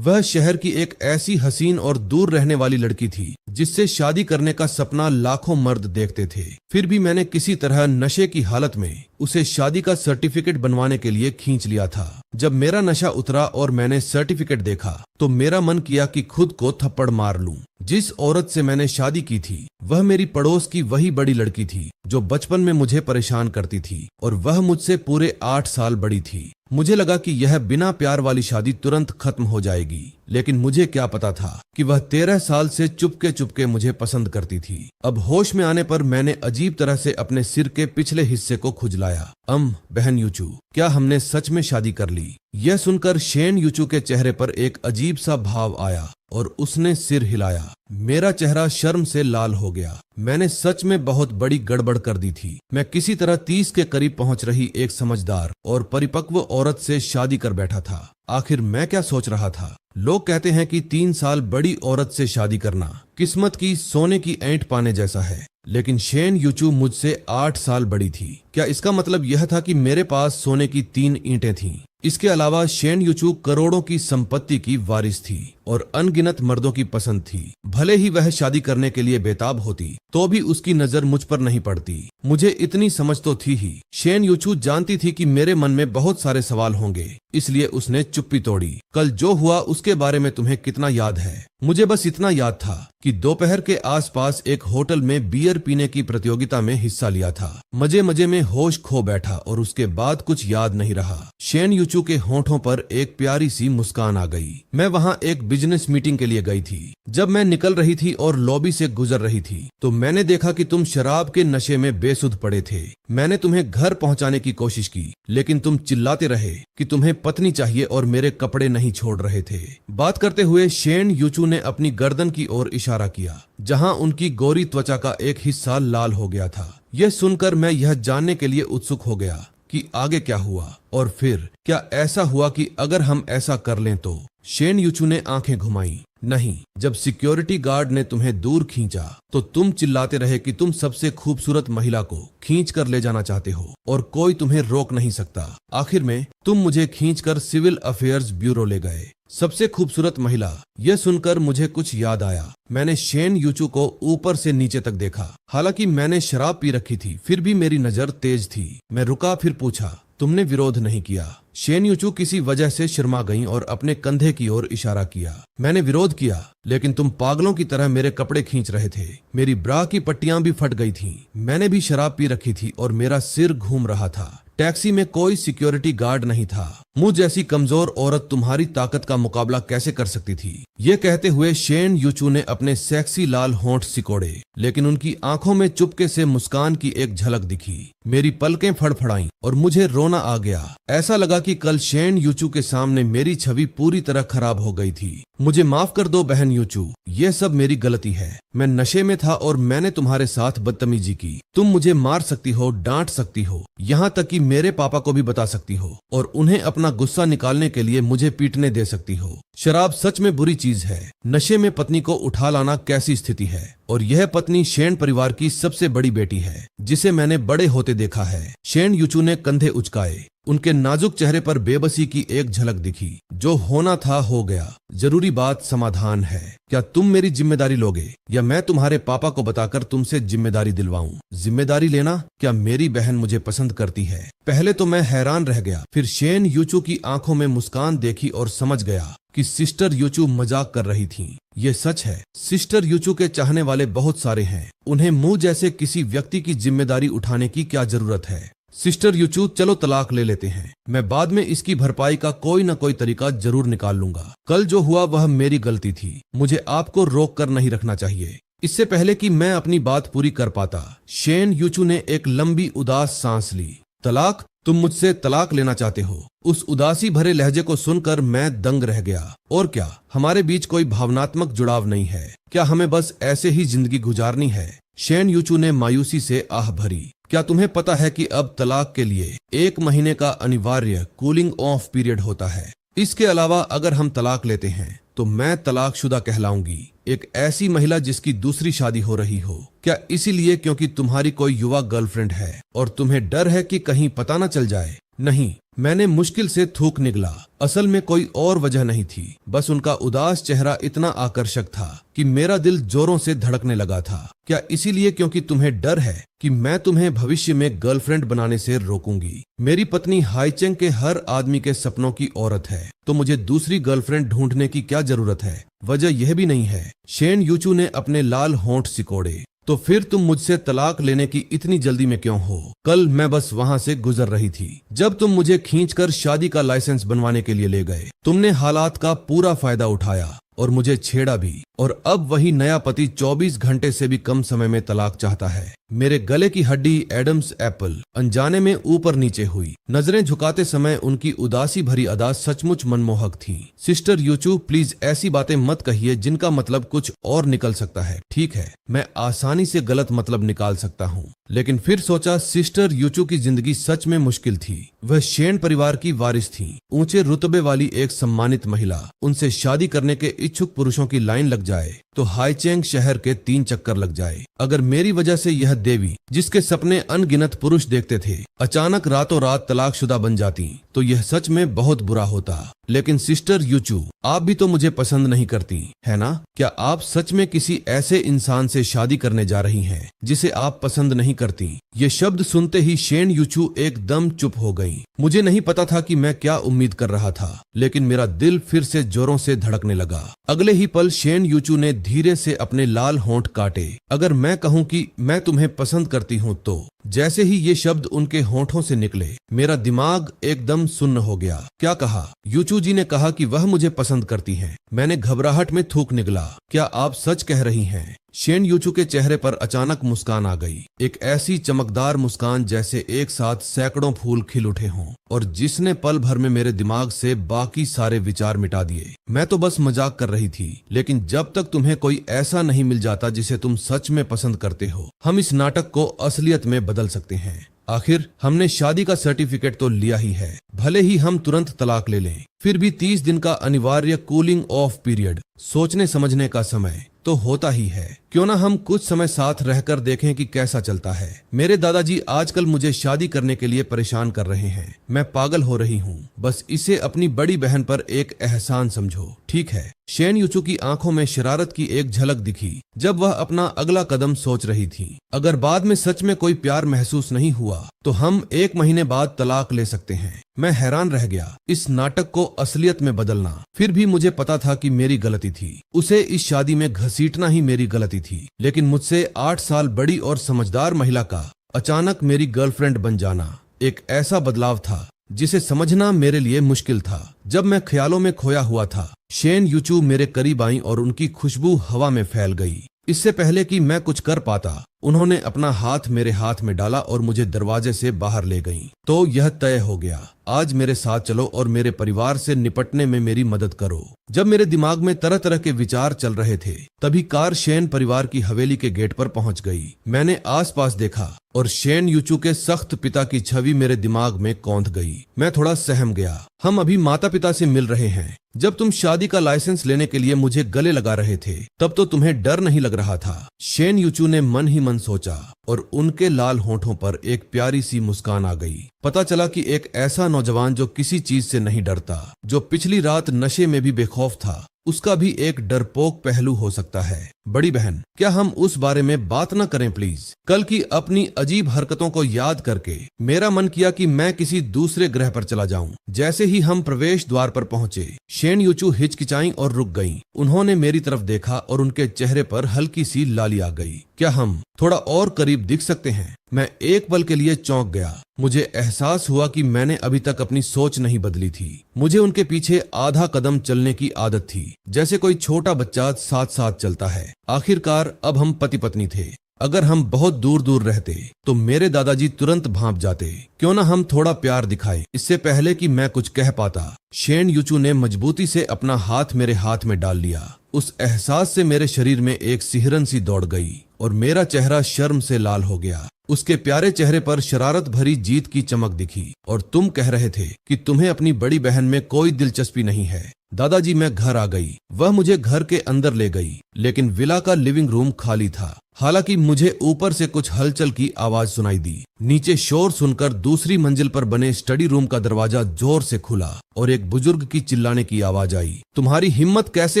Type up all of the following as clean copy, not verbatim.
वह शहर की एक ऐसी हसीन और दूर रहने वाली लड़की थी जिससे शादी करने का सपना लाखों मर्द देखते थे। फिर भी मैंने किसी तरह नशे की हालत में उसे शादी का सर्टिफिकेट बनवाने के लिए खींच लिया था। जब मेरा नशा उतरा और मैंने सर्टिफिकेट देखा तो मेरा मन किया कि खुद को थप्पड़ मार लूं। जिस औरत से मैंने शादी की थी वह मेरी पड़ोस की वही बड़ी लड़की थी जो बचपन में मुझे परेशान करती थी, और वह मुझसे पूरे 8 साल बड़ी थी। मुझे लगा कि यह बिना प्यार वाली शादी तुरंत खत्म हो जाएगी, लेकिन मुझे क्या पता था कि वह 13 साल से चुपके चुपके मुझे पसंद करती थी। अब होश में आने पर मैंने अजीब तरह से अपने सिर के पिछले हिस्से को खुजलाया। बहन यूचू, क्या हमने सच में शादी कर ली? यह सुनकर शेन यूचू के चेहरे पर एक अजीब सा भाव आया और उसने सिर हिलाया। मेरा चेहरा शर्म से लाल हो गया। मैंने सच में बहुत बड़ी गड़बड़ कर दी थी। मैं किसी तरह 30 के करीब पहुंच रही एक समझदार और परिपक्व औरत से शादी कर बैठा था। आखिर मैं क्या सोच रहा था? लोग कहते हैं कि 3 साल बड़ी औरत से शादी करना किस्मत की सोने की ऐंठ पाने जैसा है, लेकिन शेन यूचू मुझसे 8 साल बड़ी थी। क्या इसका मतलब यह था कि मेरे पास सोने की 3 ईंटें थीं? इसके अलावा शेन यूचू करोड़ों की संपत्ति की वारिस थी और अनगिनत मर्दों की पसंद थी। भले ही वह शादी करने के लिए बेताब होती तो भी उसकी नजर मुझ पर नहीं पड़ती। मुझे इतनी समझ तो थी ही। शेन यूचू जानती थी कि मेरे मन में बहुत सारे सवाल होंगे, इसलिए उसने चुप्पी तोड़ी। कल जो हुआ उसके बारे में तुम्हें कितना याद है? मुझे बस इतना याद था कि दोपहर के आसपास एक होटल में बियर पीने की प्रतियोगिता में हिस्सा लिया था। मजे मजे में होश खो बैठा और उसके बाद कुछ याद नहीं रहा। शेन यूचू के होठों पर एक प्यारी सी मुस्कान आ गई। मैं वहां एक बिजनेस मीटिंग के लिए गई थी। जब मैं निकल रही थी और लॉबी से गुजर रही थी तो मैंने देखा कि तुम शराब के नशे में बेसुध पड़े थे। मैंने तुम्हें घर पहुंचाने की कोशिश की, लेकिन तुम चिल्लाते रहे कि तुम्हें पत्नी चाहिए और मेरे कपड़े नहीं छोड़ रहे थे। बात करते हुए शेन यूचू ने अपनी गर्दन की ओर इशारा किया, जहां उनकी गोरी त्वचा का एक हिस्सा लाल हो गया था। यह सुनकर मैं यह जानने के लिए उत्सुक हो गया कि आगे क्या हुआ, और फिर क्या ऐसा हुआ कि अगर हम ऐसा कर लें तो? शेन यूचू ने आंखें घुमाई। नहीं, जब सिक्योरिटी गार्ड ने तुम्हें दूर खींचा तो तुम चिल्लाते रहे कि तुम सबसे खूबसूरत महिला को खींच कर ले जाना चाहते हो और कोई तुम्हें रोक नहीं सकता। आखिर में तुम मुझे खींचकर सिविल अफेयर्स ब्यूरो ले गए। सबसे खूबसूरत महिला। यह सुनकर मुझे कुछ याद आया। मैंने शेन यूचू को ऊपर से नीचे तक देखा। हालांकि मैंने शराब पी रखी थी, फिर भी मेरी नजर तेज थी। मैं रुका, फिर पूछा, तुमने विरोध नहीं किया? शेन यूचू किसी वजह से शर्मा गईं और अपने कंधे की ओर इशारा किया। मैंने विरोध किया, लेकिन तुम पागलों की तरह मेरे कपड़े खींच रहे थे। मेरी ब्रा की पट्टियां भी फट गई थीं। मैंने भी शराब पी रखी थी और मेरा सिर घूम रहा था। टैक्सी में कोई सिक्योरिटी गार्ड नहीं था। मुझ जैसी कमजोर औरत तुम्हारी ताकत का मुकाबला कैसे कर सकती थी? ये कहते हुए शेन यूचू ने अपने सेक्सी लाल होंठ सिकोड़े, लेकिन उनकी आंखों में चुपके से मुस्कान की एक झलक दिखी। मेरी पलकें फड़फड़ाईं और मुझे रोना आ गया। ऐसा लगा कि कल शेन यूचू के सामने मेरी छवि पूरी तरह खराब हो गई थी। मुझे माफ कर दो बहन यूचू, ये सब मेरी गलती है। मैं नशे में था और मैंने तुम्हारे साथ बदतमीजी की। तुम मुझे मार सकती हो, डांट सकती हो, यहाँ तक कि मेरे पापा को भी बता सकती हो और उन्हें अपना गुस्सा निकालने के लिए मुझे पीटने दे सकती हो। शराब सच में बुरी चीज है। नशे में पत्नी को उठा लाना कैसी स्थिति है, और यह पत्नी शेन परिवार की सबसे बड़ी बेटी है जिसे मैंने बड़े होते देखा है। शेन यूचू ने कंधे उचकाए। उनके नाजुक चेहरे पर बेबसी की एक झलक दिखी। जो होना था हो गया। जरूरी बात समाधान है। क्या तुम मेरी जिम्मेदारी लोगे या मैं तुम्हारे पापा को बताकर तुमसे जिम्मेदारी दिलवाऊं? जिम्मेदारी लेना? क्या मेरी बहन मुझे पसंद करती है? पहले तो मैं हैरान रह गया, फिर शेन यूचू की आंखों में मुस्कान देखी और समझ गया कि सिस्टर यूचू मजाक कर रही थीं। ये सच है, सिस्टर यूचू के चाहने वाले बहुत सारे हैं। उन्हें मुझ जैसे किसी व्यक्ति की जिम्मेदारी उठाने की क्या जरूरत है? सिस्टर यूचू, चलो तलाक ले लेते हैं। मैं बाद में इसकी भरपाई का कोई न कोई तरीका जरूर निकाल लूंगा। कल जो हुआ वह मेरी गलती थी। मुझे आपको रोक कर नहीं रखना चाहिए। इससे पहले कि मैं अपनी बात पूरी कर पाता, शेन यूचू ने एक लंबी उदास सांस ली। तलाक? तुम मुझसे तलाक लेना चाहते हो? उस उदासी भरे लहजे को सुनकर मैं दंग रह गया। और क्या हमारे बीच कोई भावनात्मक जुड़ाव नहीं है? क्या हमें बस ऐसे ही जिंदगी गुजारनी है? शेन यूचू ने मायूसी से आह भरी। क्या तुम्हें पता है कि अब तलाक के लिए 1 महीने का अनिवार्य कूलिंग ऑफ पीरियड होता है? इसके अलावा अगर हम तलाक लेते हैं तो मैं तलाकशुदा कहलाऊंगी। एक ऐसी महिला जिसकी दूसरी शादी हो रही हो। क्या इसीलिए क्योंकि तुम्हारी कोई युवा गर्लफ्रेंड है और तुम्हें डर है कि कहीं पता न चल जाए? नहीं, मैंने मुश्किल से थूक निगला। असल में कोई और वजह नहीं थी, बस उनका उदास चेहरा इतना आकर्षक था कि मेरा दिल जोरों से धड़कने लगा था। क्या इसीलिए क्योंकि तुम्हें डर है कि मैं तुम्हें भविष्य में गर्लफ्रेंड बनाने से रोकूंगी? मेरी पत्नी हाईचेंग के हर आदमी के सपनों की औरत है, तो मुझे दूसरी गर्लफ्रेंड ढूंढने की क्या जरूरत है? वजह यह भी नहीं है। शेन यूचू ने अपने लाल होंठ सिकोड़े। तो फिर तुम मुझसे तलाक लेने की इतनी जल्दी में क्यों हो? कल मैं बस वहां से गुजर रही थी जब तुम मुझे खींचकर शादी का लाइसेंस बनवाने के लिए ले गए। तुमने हालात का पूरा फायदा उठाया और मुझे छेड़ा भी, और अब वही नया पति 24 घंटे से भी कम समय में तलाक चाहता है। मेरे गले की हड्डी एडम्स एप्पल अनजाने में ऊपर नीचे हुई। नजरें झुकाते समय उनकी उदासी भरी अदा सचमुच मनमोहक थी। सिस्टर यूचू, प्लीज ऐसी बातें मत कहिए जिनका मतलब कुछ और निकल सकता है। ठीक है, मैं आसानी से गलत मतलब निकाल सकता हूँ, लेकिन फिर सोचा सिस्टर यूचू की जिंदगी सच में मुश्किल थी। वह शेन परिवार की वारिस थी, ऊंचे रुतबे वाली एक सम्मानित महिला। उनसे शादी करने के इच्छुक पुरुषों की लाइन लग जाए तो हाईचेंग शहर के 3 चक्कर लग जाए। अगर मेरी वजह से यह देवी, जिसके सपने अनगिनत पुरुष देखते थे, अचानक रातों रात तलाकशुदा बन जाती तो यह सच में बहुत बुरा होता। लेकिन सिस्टर यूचू, आप भी तो मुझे पसंद नहीं करती, है ना? क्या आप सच में किसी ऐसे इंसान से शादी करने जा रही हैं जिसे आप पसंद नहीं करती? ये शब्द सुनते ही शेन यूचू एकदम चुप हो गई। मुझे नहीं पता था कि मैं क्या उम्मीद कर रहा था, लेकिन मेरा दिल फिर से जोरों से धड़कने लगा। अगले ही पल शेन यूचू ने धीरे से अपने लाल होंठ काटे। अगर मैं कहूं कि मैं तुम्हें पसंद करती हूं तो? जैसे ही ये शब्द उनके होठों से निकले, मेरा दिमाग एकदम सुन्न हो गया। क्या कहा? यूचू जी ने कहा कि वह मुझे पसंद करती हैं। मैंने घबराहट में थूक निगला। क्या आप सच कह रही हैं? शेन यूचू के चेहरे पर अचानक मुस्कान आ गई, एक ऐसी चमकदार मुस्कान जैसे एक साथ सैकड़ों फूल खिल उठे हों, और जिसने पल भर में मेरे दिमाग से बाकी सारे विचार मिटा दिए। मैं तो बस मजाक कर रही थी, लेकिन जब तक तुम्हें कोई ऐसा नहीं मिल जाता जिसे तुम सच में पसंद करते हो, हम इस नाटक को असलियत में बदल सकते हैं। आखिर हमने शादी का सर्टिफिकेट तो लिया ही है, भले ही हम तुरंत तलाक ले लें, फिर भी 30 दिन का अनिवार्य कूलिंग ऑफ पीरियड, सोचने समझने का समय तो होता ही है। क्यों ना हम कुछ समय साथ रहकर देखें कि कैसा चलता है। मेरे दादाजी आजकल मुझे शादी करने के लिए परेशान कर रहे हैं। मैं पागल हो रही हूँ। बस इसे अपनी बड़ी बहन पर एक एहसान समझो, ठीक है? शेन यूचू की आंखों में शरारत की एक झलक दिखी जब वह अपना अगला कदम सोच रही थी। अगर बाद में सच में कोई प्यार महसूस नहीं हुआ तो हम 1 महीने बाद तलाक ले सकते हैं। मैं हैरान रह गया, इस नाटक को असलियत में बदलना। फिर भी मुझे पता था कि मेरी गलती थी। उसे इस शादी में घसीटना ही मेरी गलती थी। लेकिन मुझसे 8 साल बड़ी और समझदार महिला का अचानक मेरी गर्लफ्रेंड बन जाना एक ऐसा बदलाव था जिसे समझना मेरे लिए मुश्किल था। जब मैं ख्यालों में खोया हुआ था, शेन यूचू मेरे करीब आई और उनकी खुशबू हवा में फैल गई। इससे पहले कि मैं कुछ कर पाता, उन्होंने अपना हाथ मेरे हाथ में डाला और मुझे दरवाजे से बाहर ले गईं। तो यह तय हो गया, आज मेरे साथ चलो और मेरे परिवार से निपटने में मेरी मदद करो। जब मेरे दिमाग में तरह तरह के विचार चल रहे थे, तभी कार शेन परिवार की हवेली के गेट पर पहुंच गई। मैंने आसपास देखा और शेन यूचू के सख्त पिता की छवि मेरे दिमाग में कौंध गई। मैं थोड़ा सहम गया। हम अभी माता पिता से मिल रहे हैं। जब तुम शादी का लाइसेंस लेने के लिए मुझे गले लगा रहे थे, तब तो तुम्हें डर नहीं लग रहा था। शेन यूचू ने मन ही मन सोचा और उनके लाल होठों पर एक प्यारी सी मुस्कान आ गई। पता चला कि एक ऐसा नौजवान जो किसी चीज से नहीं डरता, जो पिछली रात नशे में भी बेखौफ था, उसका भी एक डरपोक पहलू हो सकता है। बड़ी बहन, क्या हम उस बारे में बात न करें प्लीज? कल की अपनी अजीब हरकतों को याद करके मेरा मन किया कि मैं किसी दूसरे ग्रह पर चला जाऊं। जैसे ही हम प्रवेश द्वार पर पहुंचे, शेन यूचू हिचकिचाई और रुक गईं। उन्होंने मेरी तरफ देखा और उनके चेहरे पर हल्की सी लाली आ गई। क्या हम थोड़ा और करीब दिख सकते हैं? मैं एक पल के लिए चौंक गया। मुझे एहसास हुआ कि मैंने अभी तक अपनी सोच नहीं बदली थी। मुझे उनके पीछे आधा कदम चलने की आदत थी, जैसे कोई छोटा बच्चा साथ साथ चलता है। आखिरकार अब हम पति पत्नी थे। अगर हम बहुत दूर दूर रहते तो मेरे दादाजी तुरंत भांप जाते। क्यों ना हम थोड़ा प्यार दिखाएं, इससे पहले कि मैं कुछ कह पाता। शेन यूचू ने मजबूती से अपना हाथ मेरे हाथ में डाल लिया। उस एहसास से मेरे शरीर में एक सिहरन सी दौड़ गई और मेरा चेहरा शर्म से लाल हो गया। उसके प्यारे चेहरे पर शरारत भरी जीत की चमक दिखी। और तुम कह रहे थे कि तुम्हें अपनी बड़ी बहन में कोई दिलचस्पी नहीं है। दादाजी, मैं घर आ गई। वह मुझे घर के अंदर ले गई, लेकिन विला का लिविंग रूम खाली था। हालांकि मुझे ऊपर से कुछ हलचल की आवाज सुनाई दी। नीचे शोर सुनकर दूसरी मंजिल पर बने स्टडी रूम का दरवाजा जोर से खुला और एक बुजुर्ग की चिल्लाने की आवाज आई, तुम्हारी हिम्मत कैसे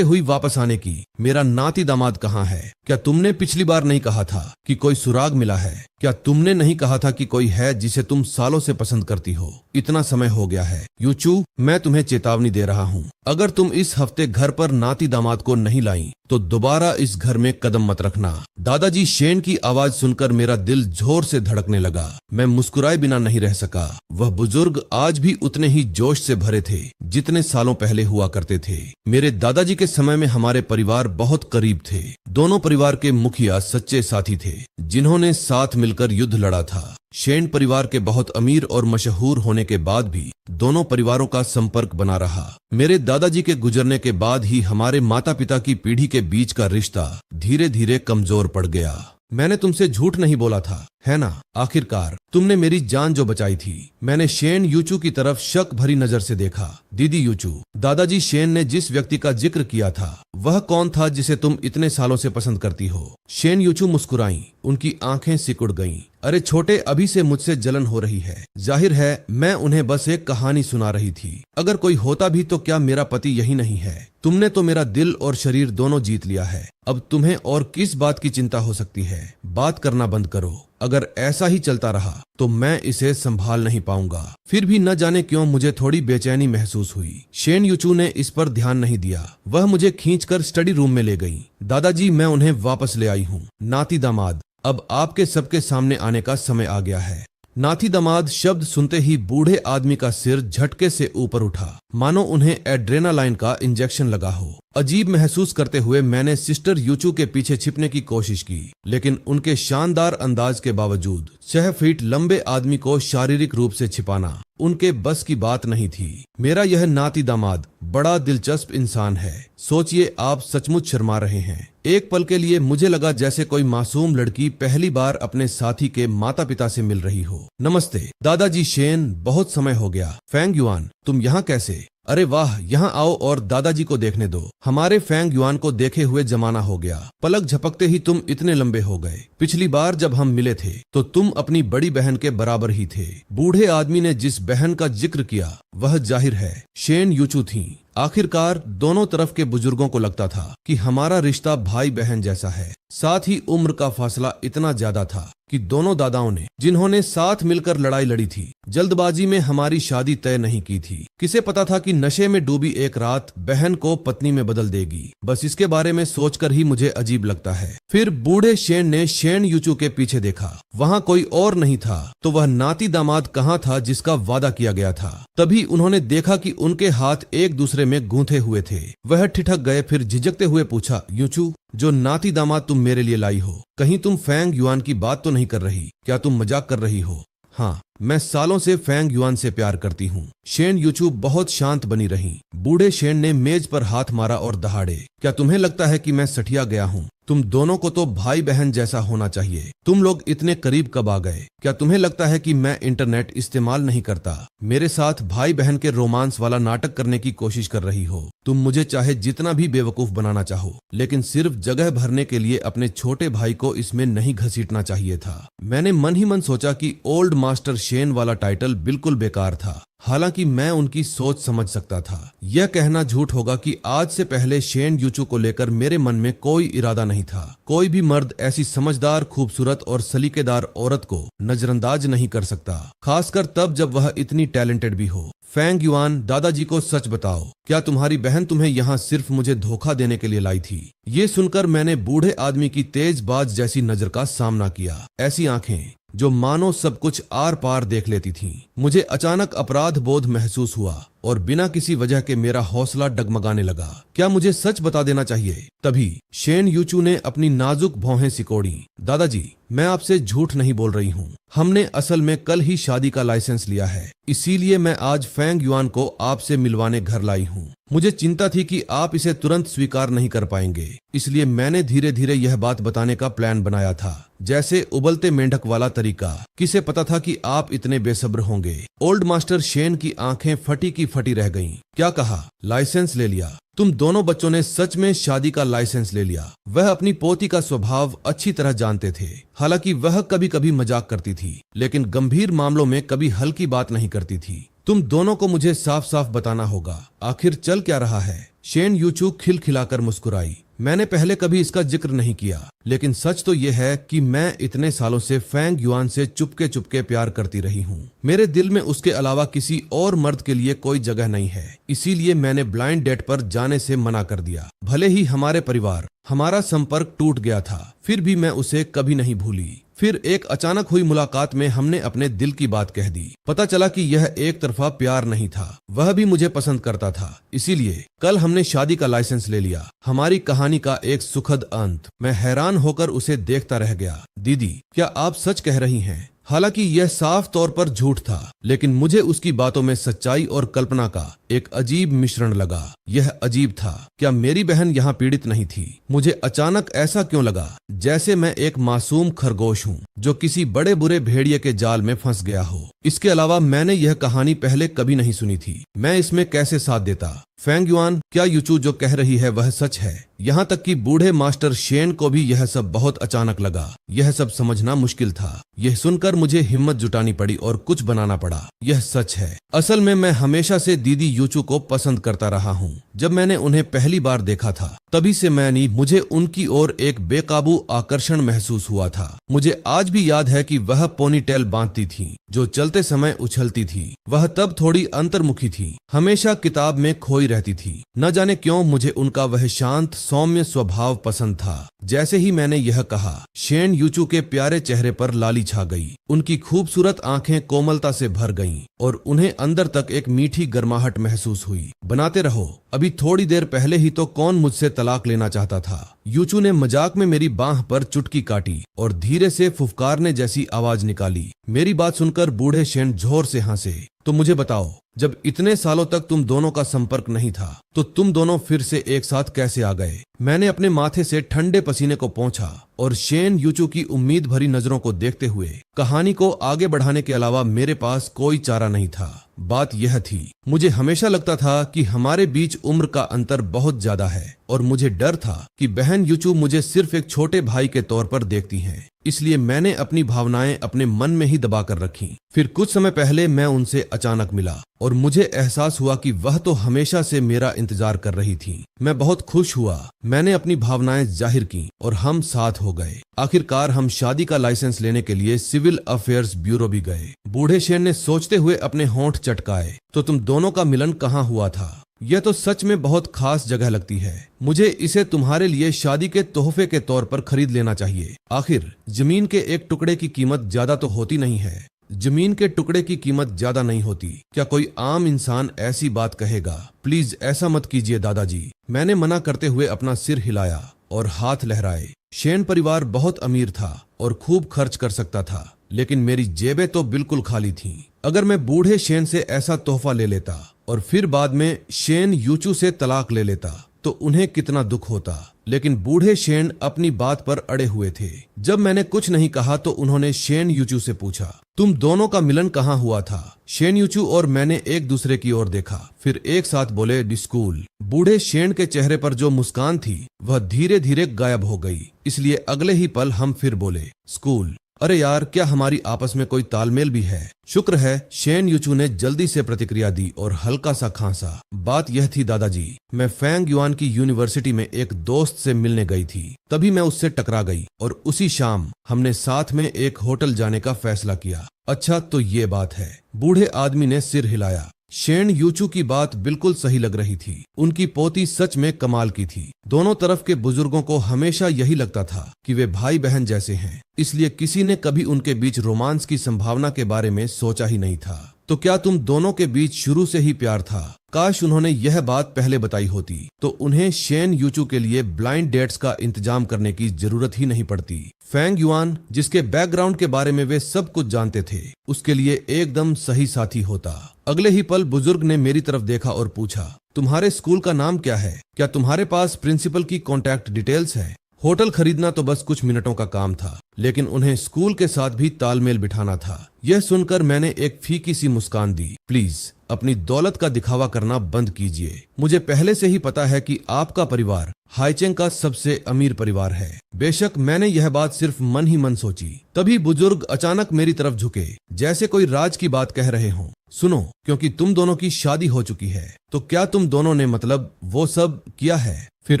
हुई वापस आने की? मेरा नाती दामाद कहाँ है? क्या तुमने पिछली बार नहीं कहा था कि कोई सुराग मिला है? क्या तुमने नहीं कहा था कि कोई है जिसे तुम सालों से पसंद करती हो? इतना समय हो गया है यूचू, मैं तुम्हें चेतावनी दे रहा हूँ, अगर तुम इस हफ्ते घर पर नाती दामाद को नहीं लाई तो दोबारा इस घर में कदम मत रखना। दादाजी शेन की आवाज सुनकर मेरा दिल जोर से धड़कने लगा। मैं मुस्कुराए बिना नहीं रह सका। वह बुजुर्ग आज भी उतने ही जोश से भरे थे जितने सालों पहले हुआ करते थे। मेरे दादाजी के समय में हमारे परिवार बहुत करीब थे। दोनों परिवार के मुखिया सच्चे साथी थे जिन्होंने साथ मिलकर युद्ध लड़ा था। शेन परिवार के बहुत अमीर और मशहूर होने के बाद भी दोनों परिवारों का संपर्क बना रहा। मेरे दादाजी के गुजरने के बाद ही हमारे माता पिता की पीढ़ी के बीच का रिश्ता धीरे धीरे कमजोर पड़ गया। मैंने तुमसे झूठ नहीं बोला था, है ना? आखिरकार तुमने मेरी जान जो बचाई थी। मैंने शेन यूचू की तरफ शक भरी नजर से देखा। दीदी यूचू, दादाजी शेन ने जिस व्यक्ति का जिक्र किया था वह कौन था जिसे तुम इतने सालों से पसंद करती हो? शेन यूचू मुस्कुराई, उनकी आंखें सिकुड़ गईं। अरे छोटे, अभी से मुझसे जलन हो रही है। जाहिर है मैं उन्हें बस एक कहानी सुना रही थी। अगर कोई होता भी तो क्या मेरा पति यही नहीं है? तुमने तो मेरा दिल और शरीर दोनों जीत लिया है। अब तुम्हें और किस बात की चिंता हो सकती है? बात करना बंद करो। अगर ऐसा ही चलता रहा तो मैं इसे संभाल नहीं पाऊंगा। फिर भी न जाने क्यों मुझे थोड़ी बेचैनी महसूस हुई। शेन यूचू ने इस पर ध्यान नहीं दिया। वह मुझे खींचकर स्टडी रूम में ले गई। दादाजी, मैं उन्हें वापस ले आई हूँ। नाती दामाद, अब आपके सबके सामने आने का समय आ गया है। नाती दामाद शब्द सुनते ही बूढ़े आदमी का सिर झटके से ऊपर उठा, मानो उन्हें एड्रेनालाइन का इंजेक्शन लगा हो। अजीब महसूस करते हुए मैंने सिस्टर यूचू के पीछे छिपने की कोशिश की, लेकिन उनके शानदार अंदाज के बावजूद 6 फीट लंबे आदमी को शारीरिक रूप से छिपाना उनके बस की बात नहीं थी। मेरा यह नाती दामाद बड़ा दिलचस्प इंसान है। सोचिए, आप सचमुच शर्मा रहे हैं। एक पल के लिए मुझे लगा जैसे कोई मासूम लड़की पहली बार अपने साथी के माता पिता से मिल रही हो। नमस्ते दादाजी शेन, बहुत समय हो गया। फेंग युआन, तुम यहाँ कैसे? अरे वाह, यहाँ आओ और दादाजी को देखने दो। हमारे फेंग युआन को देखे हुए जमाना हो गया। पलक झपकते ही तुम इतने लंबे हो गए। पिछली बार जब हम मिले थे तो तुम अपनी बड़ी बहन के बराबर ही थे। बूढ़े आदमी ने जिस बहन का जिक्र किया वह जाहिर है शेन यूचू थी। आखिरकार दोनों तरफ के बुजुर्गों को लगता था कि हमारा रिश्ता भाई बहन जैसा है। साथ ही उम्र का फासला इतना ज्यादा था कि दोनों दादाओं ने, जिन्होंने साथ मिलकर लड़ाई लड़ी थी, जल्दबाजी में हमारी शादी तय नहीं की थी। किसे पता था कि नशे में डूबी एक रात बहन को पत्नी में बदल देगी। बस इसके बारे में सोचकर ही मुझे अजीब लगता है। फिर बूढ़े शेन ने शेन यूचू के पीछे देखा। वहाँ कोई और नहीं था तो वह नाती दामाद कहाँ था जिसका वादा किया गया था? तभी उन्होंने देखा कि उनके हाथ एक दूसरे में गूंथे हुए थे। वह ठिठक गए, फिर झिझकते हुए पूछा, यूचू, जो नाती दामाद तुम मेरे लिए लाई हो, कहीं तुम फेंग युआन की बात तो नहीं कर रही? क्या तुम मजाक कर रही हो? हाँ, मैं सालों से फेंग युआन से प्यार करती हूँ। शेन यूचू बहुत शांत बनी रही। बूढ़े शेन ने मेज पर हाथ मारा और दहाड़े, क्या तुम्हें लगता है कि मैं सठिया गया हूँ? तुम दोनों को तो भाई बहन जैसा होना चाहिए। तुम लोग इतने करीब कब आ गए? क्या तुम्हें लगता है कि मैं इंटरनेट इस्तेमाल नहीं करता? मेरे साथ भाई बहन के रोमांस वाला नाटक करने की कोशिश कर रही हो। तुम मुझे चाहे जितना भी बेवकूफ बनाना चाहो, लेकिन सिर्फ जगह भरने के लिए अपने छोटे भाई को इसमें नहीं घसीटना चाहिए था। मैंने मन ही मन सोचा कि ओल्ड मास्टर शेन वाला टाइटल बिल्कुल बेकार था। हालांकि मैं उनकी सोच समझ सकता था। यह कहना झूठ होगा कि आज से पहले शेन यूचू को लेकर मेरे मन में कोई इरादा नहीं था। कोई भी मर्द ऐसी समझदार, खूबसूरत और सलीकेदार औरत को नजरअंदाज नहीं कर सकता, खासकर तब जब वह इतनी टैलेंटेड भी हो। फेंग युआन, दादाजी को सच बताओ, क्या तुम्हारी बहन तुम्हें यहाँ सिर्फ मुझे धोखा देने के लिए लाई थी? ये सुनकर मैंने बूढ़े आदमी की तेज बाज जैसी नजर का सामना किया। ऐसी आंखें जो मानो सब कुछ आर पार देख लेती थीं। मुझे अचानक अपराध बोध महसूस हुआ और बिना किसी वजह के मेरा हौसला डगमगाने लगा। क्या मुझे सच बता देना चाहिए? तभी शेन यूचू ने अपनी नाजुक भौहें सिकोड़ी। दादाजी, मैं आपसे झूठ नहीं बोल रही हूँ। हमने असल में कल ही शादी का लाइसेंस लिया है, इसीलिए मैं आज फेंग युआन को आपसे मिलवाने घर लाई हूँ। मुझे चिंता थी कि आप इसे तुरंत स्वीकार नहीं कर पाएंगे, इसलिए मैंने धीरे धीरे यह बात बताने का प्लान बनाया था, जैसे उबलते मेंढक वाला तरीका। किसे पता था कि आप इतने बेसब्र होंगे। ओल्ड मास्टर शेन की आंखें फटी की फटी रह गईं। क्या कहा? लाइसेंस ले लिया। तुम दोनों बच्चों ने सच में शादी का लाइसेंस ले लिया। वह अपनी पोती का स्वभाव अच्छी तरह जानते थे। हालांकि वह कभी कभी मजाक करती थी, लेकिन गंभीर मामलों में कभी हल्की बात नहीं करती थी। तुम दोनों को मुझे साफ साफ बताना होगा, आखिर चल क्या रहा है? शेन यूचू खिलखिलाकर मुस्कुराई। मैंने पहले कभी इसका जिक्र नहीं किया, लेकिन सच तो यह है कि मैं इतने सालों से फेंग युआन से चुपके चुपके प्यार करती रही हूँ। मेरे दिल में उसके अलावा किसी और मर्द के लिए कोई जगह नहीं है। इसीलिए मैंने ब्लाइंड डेट पर जाने से मना कर दिया। भले ही हमारे परिवार, हमारा संपर्क टूट गया था, फिर भी मैं उसे कभी नहीं भूली। फिर एक अचानक हुई मुलाकात में हमने अपने दिल की बात कह दी। पता चला कि यह एक तरफा प्यार नहीं था, वह भी मुझे पसंद करता था। इसीलिए कल हमने शादी का लाइसेंस ले लिया। हमारी कहानी का एक सुखद अंत। मैं हैरान होकर उसे देखता रह गया। दीदी, क्या आप सच कह रही हैं? हालांकि यह साफ तौर पर झूठ था, लेकिन मुझे उसकी बातों में सच्चाई और कल्पना का एक अजीब मिश्रण लगा। यह अजीब था। क्या मेरी बहन यहाँ पीड़ित नहीं थी? मुझे अचानक ऐसा क्यों लगा जैसे मैं एक मासूम खरगोश हूँ जो किसी बड़े बुरे भेड़िए के जाल में फंस गया हो। इसके अलावा मैंने यह कहानी पहले कभी नहीं सुनी थी। मैं इसमें कैसे साथ देता? फेंग युआन, क्या यूचू जो कह रही है वह सच है? यहाँ तक कि बूढ़े मास्टर शेन को भी यह सब बहुत अचानक लगा। यह सब समझना मुश्किल था। यह सुनकर मुझे हिम्मत जुटानी पड़ी और कुछ बनाना पड़ा। यह सच है। असल में मैं हमेशा से दीदी यूचू को पसंद करता रहा हूँ। जब मैंने उन्हें पहली बार देखा था, तभी से मुझे उनकी ओर एक बेकाबू आकर्षण महसूस हुआ था। मुझे आज भी याद है कि वह पोनीटेल बांधती थी जो चलते समय उछलती थी। वह तब थोड़ी अंतर्मुखी थी, हमेशा किताब में खोई रहती थी। न जाने क्यों मुझे उनका वह शांत सौम्य स्वभाव पसंद था। जैसे ही मैंने यह कहा, शेन यूचू के प्यारे चेहरे पर लाली छा गई। उनकी खूबसूरत आंखें कोमलता से भर गईं और उन्हें अंदर तक एक मीठी गर्माहट महसूस हुई। बनाते रहो, अभी थोड़ी देर पहले ही तो कौन मुझसे तलाक लेना चाहता था? यूचू ने मजाक में मेरी बांह पर चुटकी काटी और धीरे से फुफकारने जैसी आवाज निकाली। मेरी बात सुनकर बूढ़े शेन जोर से हंसे। तो मुझे बताओ, जब इतने सालों तक तुम दोनों का संपर्क नहीं था, तो तुम दोनों फिर से एक साथ कैसे आ गए? मैंने अपने माथे से ठंडे पसीने को पोंछा और शेन यूचू की उम्मीद भरी नजरों को देखते हुए कहानी को आगे बढ़ाने के अलावा मेरे पास कोई चारा नहीं था। बात यह थी, मुझे हमेशा लगता था कि हमारे बीच उम्र का अंतर बहुत ज्यादा है और मुझे डर था कि बहन यूचू मुझे सिर्फ एक छोटे भाई के तौर पर देखती हैं। इसलिए मैंने अपनी भावनाएं अपने मन में ही दबा कर रखी। फिर कुछ समय पहले मैं उनसे अचानक मिला और मुझे एहसास हुआ कि वह तो हमेशा से मेरा इंतजार कर रही थी। मैं बहुत खुश हुआ। मैंने अपनी भावनाएं जाहिर की और हम साथ हो गए। आखिरकार हम शादी का लाइसेंस लेने के लिए सिविल अफेयर्स ब्यूरो भी गए। बूढ़े शेर ने सोचते हुए अपने होंठ चटकाए। तो तुम दोनों का मिलन कहाँ हुआ था? यह तो सच में बहुत खास जगह लगती है। मुझे इसे तुम्हारे लिए शादी के तोहफे के तौर पर खरीद लेना चाहिए। आखिर जमीन के एक टुकड़े की कीमत ज्यादा तो होती नहीं है। जमीन के टुकड़े की कीमत ज्यादा नहीं होती। क्या कोई आम इंसान ऐसी बात कहेगा? प्लीज ऐसा मत कीजिए दादाजी। मैंने मना करते हुए अपना सिर हिलाया और हाथ लहराए। शेन परिवार बहुत अमीर था और खूब खर्च कर सकता था, लेकिन मेरी जेबें तो बिल्कुल खाली थीं। अगर मैं बूढ़े शेन से ऐसा तोहफा ले लेता और फिर बाद में शेन यूचू से तलाक ले लेता तो उन्हें कितना दुख होता। लेकिन बूढ़े शेन अपनी बात पर अड़े हुए थे। जब मैंने कुछ नहीं कहा तो उन्होंने शेन यूचू से पूछा, तुम दोनों का मिलन कहाँ हुआ था? शेन यूचू और मैंने एक दूसरे की ओर देखा, फिर एक साथ बोले, स्कूल। बूढ़े शेन के चेहरे पर जो मुस्कान थी वह धीरे धीरे गायब हो गई। इसलिए अगले ही पल हम फिर बोले, स्कूल। अरे यार, क्या हमारी आपस में कोई तालमेल भी है? शुक्र है, शेन यूचू ने जल्दी से प्रतिक्रिया दी और हल्का सा खांसा। बात यह थी दादाजी, मैं फेंग युआन की यूनिवर्सिटी में एक दोस्त से मिलने गई थी। तभी मैं उससे टकरा गई और उसी शाम हमने साथ में एक होटल जाने का फैसला किया। अच्छा, तो ये बात है। बूढ़े आदमी ने सिर हिलाया। शेन यूचू की बात बिल्कुल सही लग रही थी। उनकी पोती सच में कमाल की थी। दोनों तरफ के बुजुर्गों को हमेशा यही लगता था कि वे भाई बहन जैसे हैं, इसलिए किसी ने कभी उनके बीच रोमांस की संभावना के बारे में सोचा ही नहीं था। तो क्या तुम दोनों के बीच शुरू से ही प्यार था? काश उन्होंने यह बात पहले बताई होती तो उन्हें शेन यूचू के लिए ब्लाइंड डेट्स का इंतजाम करने की जरूरत ही नहीं पड़ती। फेंग युआन, जिसके बैकग्राउंड के बारे में वे सब कुछ जानते थे, उसके लिए एकदम सही साथी होता। अगले ही पल बुजुर्ग ने मेरी तरफ देखा और पूछा, तुम्हारे स्कूल का नाम क्या है? क्या तुम्हारे पास प्रिंसिपल की कॉन्टैक्ट डिटेल्स है? होटल खरीदना तो बस कुछ मिनटों का काम था, लेकिन उन्हें स्कूल के साथ भी तालमेल बिठाना था। यह सुनकर मैंने एक फीकी सी मुस्कान दी। प्लीज अपनी दौलत का दिखावा करना बंद कीजिए। मुझे पहले से ही पता है कि आपका परिवार हाईचेंग का सबसे अमीर परिवार है। बेशक मैंने यह बात सिर्फ मन ही मन सोची। तभी बुजुर्ग अचानक मेरी तरफ झुके, जैसे कोई राज की बात कह रहे हों। सुनो, क्योंकि तुम दोनों की शादी हो चुकी है, तो क्या तुम दोनों ने मतलब वो सब किया है? फिर